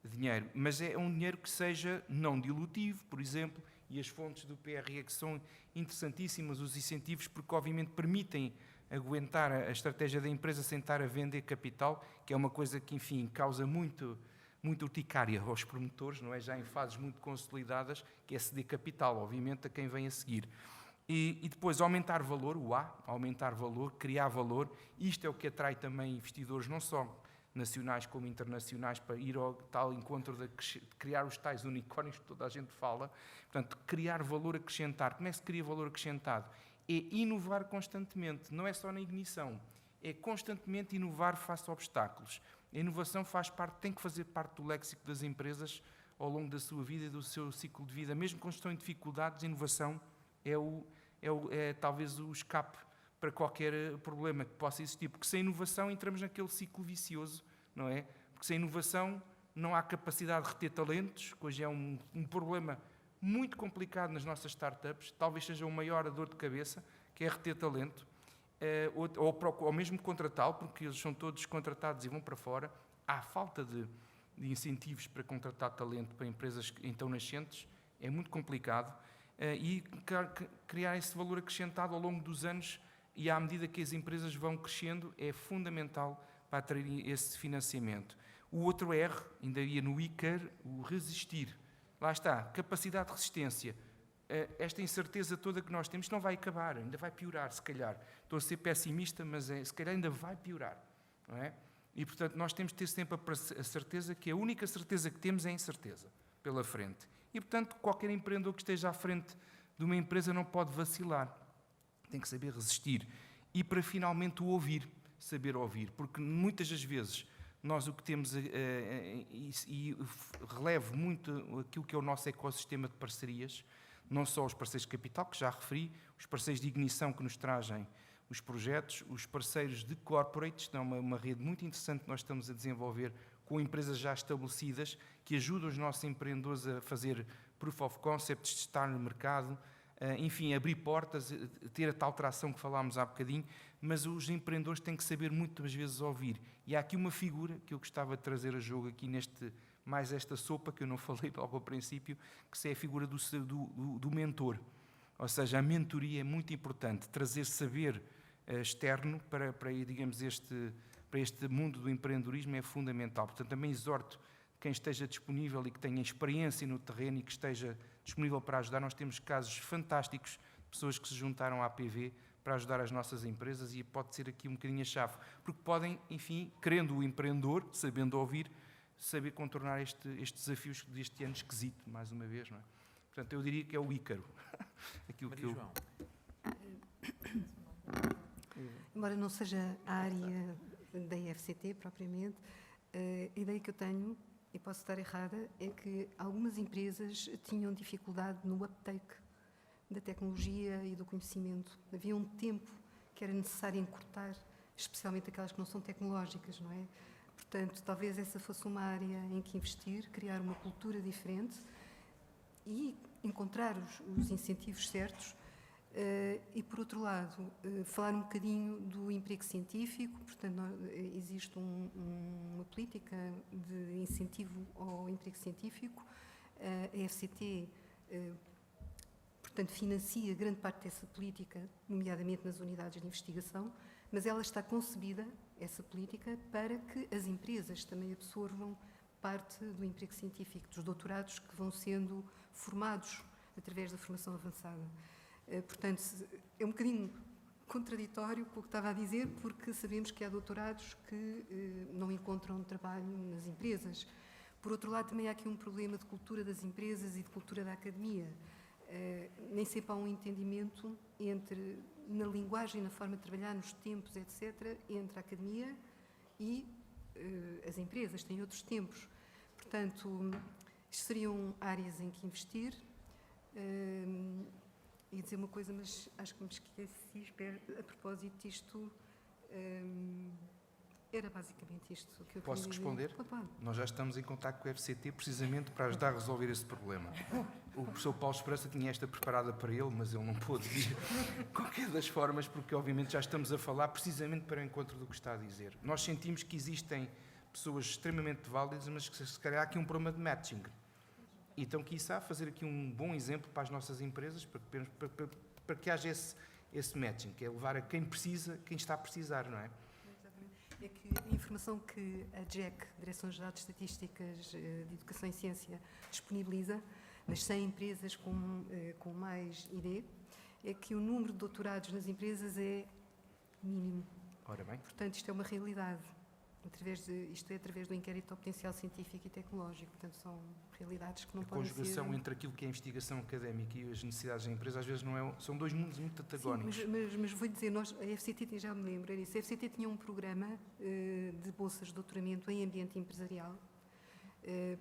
dinheiro, mas é um dinheiro que seja não dilutivo, por exemplo, e as fontes do PRE que são interessantíssimas, os incentivos, porque obviamente permitem aguentar a estratégia da empresa sem estar a vender capital, que é uma coisa que, enfim, causa muito urticária aos promotores, não é? Já em fases muito consolidadas, que é ceder capital, obviamente, a quem vem a seguir. E depois aumentar valor, aumentar valor, criar valor. Isto é o que atrai também investidores, não só nacionais como internacionais, para ir ao tal encontro de criar os tais unicórnios que toda a gente fala. Portanto, criar valor, acrescentar. Como é que se cria valor acrescentado? É inovar constantemente, não é só na ignição, é constantemente inovar face a obstáculos. A inovação tem que fazer parte do léxico das empresas ao longo da sua vida e do seu ciclo de vida. Mesmo quando estão em dificuldades, a inovação é talvez o escape para qualquer problema que possa existir. Porque sem inovação entramos naquele ciclo vicioso, não é? Porque sem inovação não há capacidade de reter talentos, que hoje é um problema muito complicado nas nossas startups, talvez seja o maior dor de cabeça, que é reter talento. Ou mesmo contratá-lo, porque eles são todos contratados e vão para fora. Há falta de incentivos para contratar talento para empresas então nascentes, é muito complicado. E criar esse valor acrescentado ao longo dos anos e à medida que as empresas vão crescendo é fundamental para atrair esse financiamento. O outro R, ainda ia no ICAR, o resistir. Lá está, capacidade de resistência. Esta incerteza toda que nós temos não vai acabar, ainda vai piorar, se calhar. Estou a ser pessimista, mas se calhar ainda vai piorar, não é? E, portanto, nós temos de ter sempre a certeza que a única certeza que temos é a incerteza pela frente. E, portanto, qualquer empreendedor que esteja à frente de uma empresa não pode vacilar. Tem que saber resistir. E para finalmente o ouvir, saber ouvir. Porque muitas das vezes nós o que temos, e relevo muito aquilo que é o nosso ecossistema de parcerias, não só os parceiros de capital, que já referi, os parceiros de ignição que nos trazem os projetos, os parceiros de corporates, que é uma rede muito interessante que nós estamos a desenvolver com empresas já estabelecidas, que ajudam os nossos empreendedores a fazer proof of concept, testar no mercado, enfim, abrir portas, ter a tal tração que falámos há bocadinho, mas os empreendedores têm que saber muitas vezes ouvir. E há aqui uma figura que eu gostava de trazer a jogo aqui mais esta sopa, que eu não falei logo ao princípio, que é a figura do mentor. Ou seja, a mentoria é muito importante, trazer saber externo para digamos, para este mundo do empreendedorismo é fundamental. Portanto, também exorto quem esteja disponível e que tenha experiência no terreno e que esteja disponível para ajudar. Nós temos casos fantásticos de pessoas que se juntaram à APV para ajudar as nossas empresas e pode ser aqui um bocadinho a chave, porque podem, enfim, querendo o empreendedor, sabendo ouvir, saber contornar estes desafios deste ano esquisito, mais uma vez, não é? Portanto, eu diria que é o Ícaro. Aquilo Maria João. Embora não seja a área da IFCT propriamente, a ideia que eu tenho, e posso estar errada, é que algumas empresas tinham dificuldade no uptake da tecnologia e do conhecimento. Havia um tempo que era necessário encurtar, especialmente aquelas que não são tecnológicas, não é? Portanto, talvez essa fosse uma área em que investir, criar uma cultura diferente e encontrar os incentivos certos. E, por outro lado, falar um bocadinho do emprego científico. Portanto, existe uma política de incentivo ao emprego científico. A FCT, portanto, financia grande parte dessa política, nomeadamente nas unidades de investigação, mas ela está concebida, essa política, para que as empresas também absorvam parte do emprego científico, dos doutorados que vão sendo formados através da formação avançada. Portanto, é um bocadinho contraditório com o que estava a dizer, porque sabemos que há doutorados que não encontram trabalho nas empresas. Por outro lado, também há aqui um problema de cultura das empresas e de cultura da academia. Nem sempre há um entendimento na linguagem, na forma de trabalhar, nos tempos, etc., entre a academia e as empresas, têm outros tempos. Portanto, isto seriam áreas em que investir. Ia dizer uma coisa, mas acho que me esqueci, a propósito disto, era basicamente isto que eu queria Posso responder? Pode. Nós já estamos em contacto com o FCT precisamente para ajudar a resolver esse problema. O professor Paulo Esperança tinha esta preparada para ele, mas ele não pôde vir de qualquer das formas, porque obviamente já estamos a falar precisamente para o encontro do que está a dizer. Nós sentimos que existem pessoas extremamente válidas, mas que se calhar há aqui um problema de matching. Então, quiçá, fazer aqui um bom exemplo para as nossas empresas, para que haja esse matching, que é levar a quem precisa, quem está a precisar, não é? É que a informação que a DGEC, Direção-Geral de Estatísticas de Educação e Ciência, disponibiliza nas 100 empresas com mais ID, é que o número de doutorados nas empresas é mínimo. Ora bem. Portanto, isto é uma realidade. Isto é através do inquérito ao potencial científico e tecnológico. Portanto, são realidades que não podem ser... A conjugação entre aquilo que é a investigação académica e as necessidades da empresa, às vezes não é... São dois mundos muito antagónicos. Sim, mas vou dizer, a FCT, já me lembro, era isso. A FCT tinha um programa de bolsas de doutoramento em ambiente empresarial,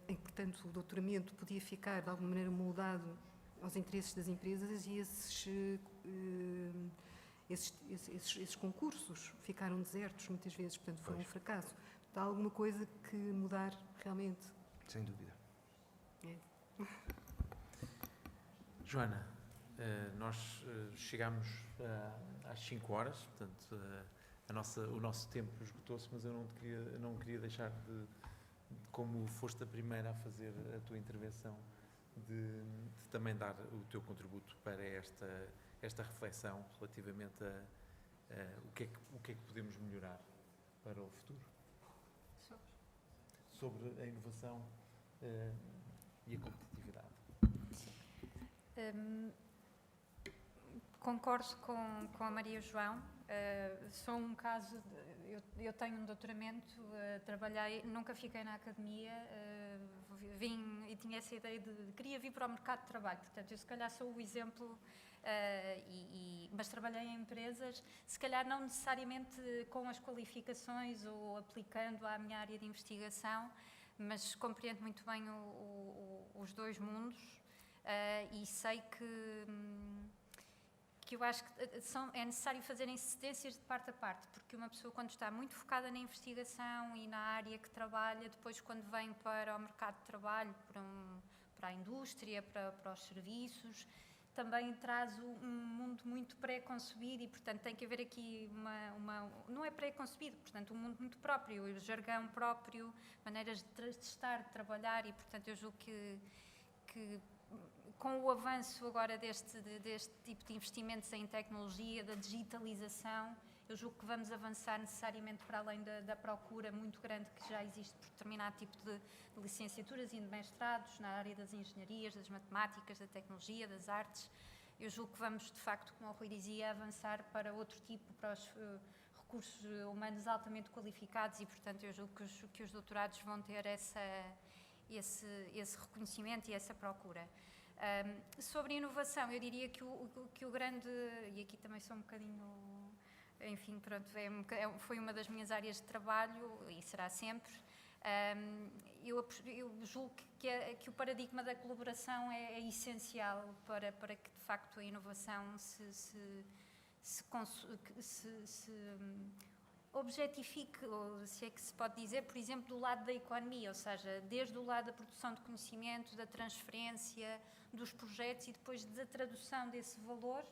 em que, portanto, o doutoramento podia ficar, de alguma maneira, moldado aos interesses das empresas e esses concursos ficaram desertos muitas vezes, portanto foi um fracasso. Há alguma coisa que mudar realmente? Sem dúvida. Joana, nós chegamos às 5 horas, portanto o nosso tempo esgotou-se, mas eu não queria deixar de, como foste a primeira a fazer a tua intervenção, de também dar o teu contributo para esta reflexão relativamente a o que é que podemos melhorar para o futuro. Sobre a inovação e a competitividade. Concordo com a Maria João. Sou um caso, eu tenho um doutoramento, trabalhei, nunca fiquei na academia, vim e tinha essa ideia de queria vir para o mercado de trabalho, portanto eu se calhar sou o exemplo, mas trabalhei em empresas, se calhar não necessariamente com as qualificações ou aplicando à minha área de investigação, mas compreendo muito bem os dois mundos e sei que eu acho que é necessário fazerem cedências de parte a parte, porque uma pessoa quando está muito focada na investigação e na área que trabalha, depois quando vem para o mercado de trabalho, para a indústria, para os serviços, também traz um mundo muito pré-concebido e, portanto, tem que haver aqui não é pré-concebido, portanto, um mundo muito próprio, o jargão próprio, maneiras de estar, de trabalhar e, portanto, eu julgo que com o avanço agora deste tipo de investimentos em tecnologia, da digitalização, eu julgo que vamos avançar necessariamente para além da procura muito grande que já existe por determinado tipo de licenciaturas e de mestrados na área das engenharias, das matemáticas, da tecnologia, das artes. Eu julgo que vamos, de facto, como o Rui dizia, avançar para outro tipo, para os recursos humanos altamente qualificados e, portanto, eu julgo que os doutorados vão ter esse reconhecimento e essa procura. Sobre inovação, eu diria que o grande, e aqui também sou um bocadinho, enfim, pronto, foi uma das minhas áreas de trabalho e será sempre. Eu julgo que o paradigma da colaboração é essencial para que, de facto, a inovação se objetifique, ou se é que se pode dizer, por exemplo, do lado da economia, ou seja, desde o lado da produção de conhecimento, da transferência dos projetos e depois da tradução desse valor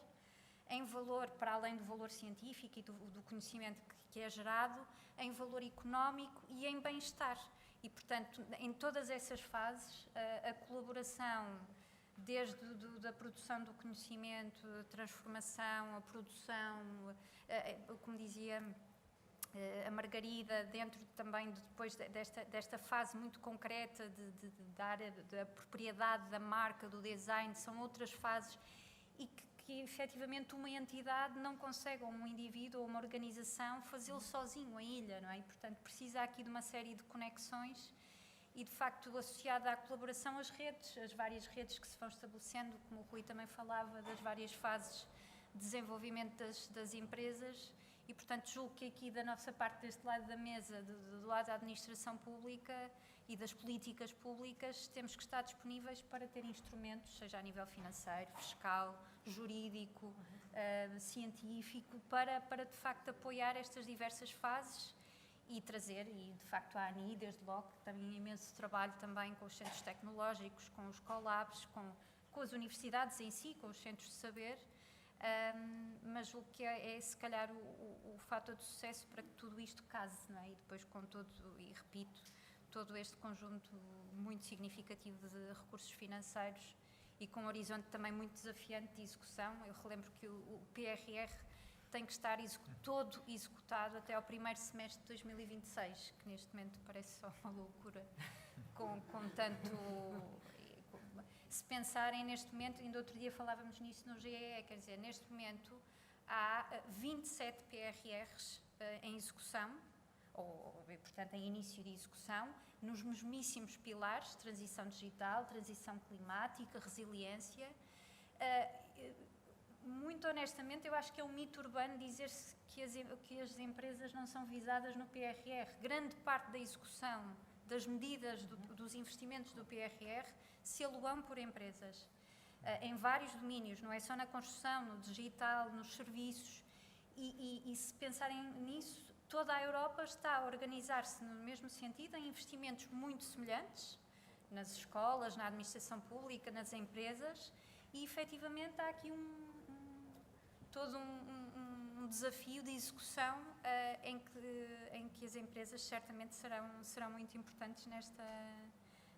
em valor, para além do valor científico e do conhecimento que é gerado, em valor económico e em bem-estar. E, portanto, em todas essas fases, a colaboração, desde da produção do conhecimento, a transformação, a produção, como dizia a Margarida, dentro também depois desta fase muito concreta da propriedade da marca, do design, são outras fases e que efetivamente uma entidade não consegue, ou um indivíduo ou uma organização, fazê-lo sozinho, a ilha, não é? E, portanto, precisa aqui de uma série de conexões e, de facto, associada à colaboração, as várias redes que se vão estabelecendo, como o Rui também falava, das várias fases de desenvolvimento das empresas. E, portanto, julgo que aqui da nossa parte, deste lado da mesa, do lado da administração pública e das políticas públicas, temos que estar disponíveis para ter instrumentos, seja a nível financeiro, fiscal, jurídico, científico, para de facto apoiar estas diversas fases e trazer, e de facto a ANI, desde logo, tem imenso trabalho também com os centros tecnológicos, com os collabs, com as universidades em si, com os centros de saber. Mas o que é se calhar o fator de sucesso para que tudo isto case, não é? E depois com e repito, todo este conjunto muito significativo de recursos financeiros e com um horizonte também muito desafiante de execução. Eu relembro que o PRR tem que estar todo executado até ao primeiro semestre de 2026, que neste momento parece só uma loucura, com tanto... Se pensarem neste momento, ainda outro dia falávamos nisso no GEE, quer dizer, neste momento há 27 PRRs em execução, ou portanto em início de execução, nos mesmíssimos pilares, transição digital, transição climática, resiliência. Muito honestamente, eu acho que é um mito urbano dizer-se que as empresas não são visadas no PRR. Grande parte da execução das medidas dos investimentos do PRR se aluam por empresas, em vários domínios, não é só na construção, no digital, nos serviços, e se pensarem nisso, toda a Europa está a organizar-se no mesmo sentido, em investimentos muito semelhantes, nas escolas, na administração pública, nas empresas, e efetivamente há aqui todo um desafio de execução em que as empresas certamente serão muito importantes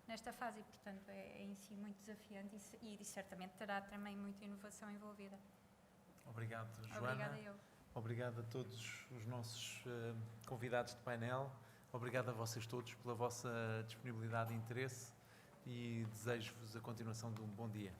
nesta fase e, portanto, é em si muito desafiante e certamente terá também muita inovação envolvida. Obrigado, Joana. Obrigada eu. Obrigado a todos os nossos convidados de painel. Obrigado a vocês todos pela vossa disponibilidade e interesse e desejo-vos a continuação de um bom dia.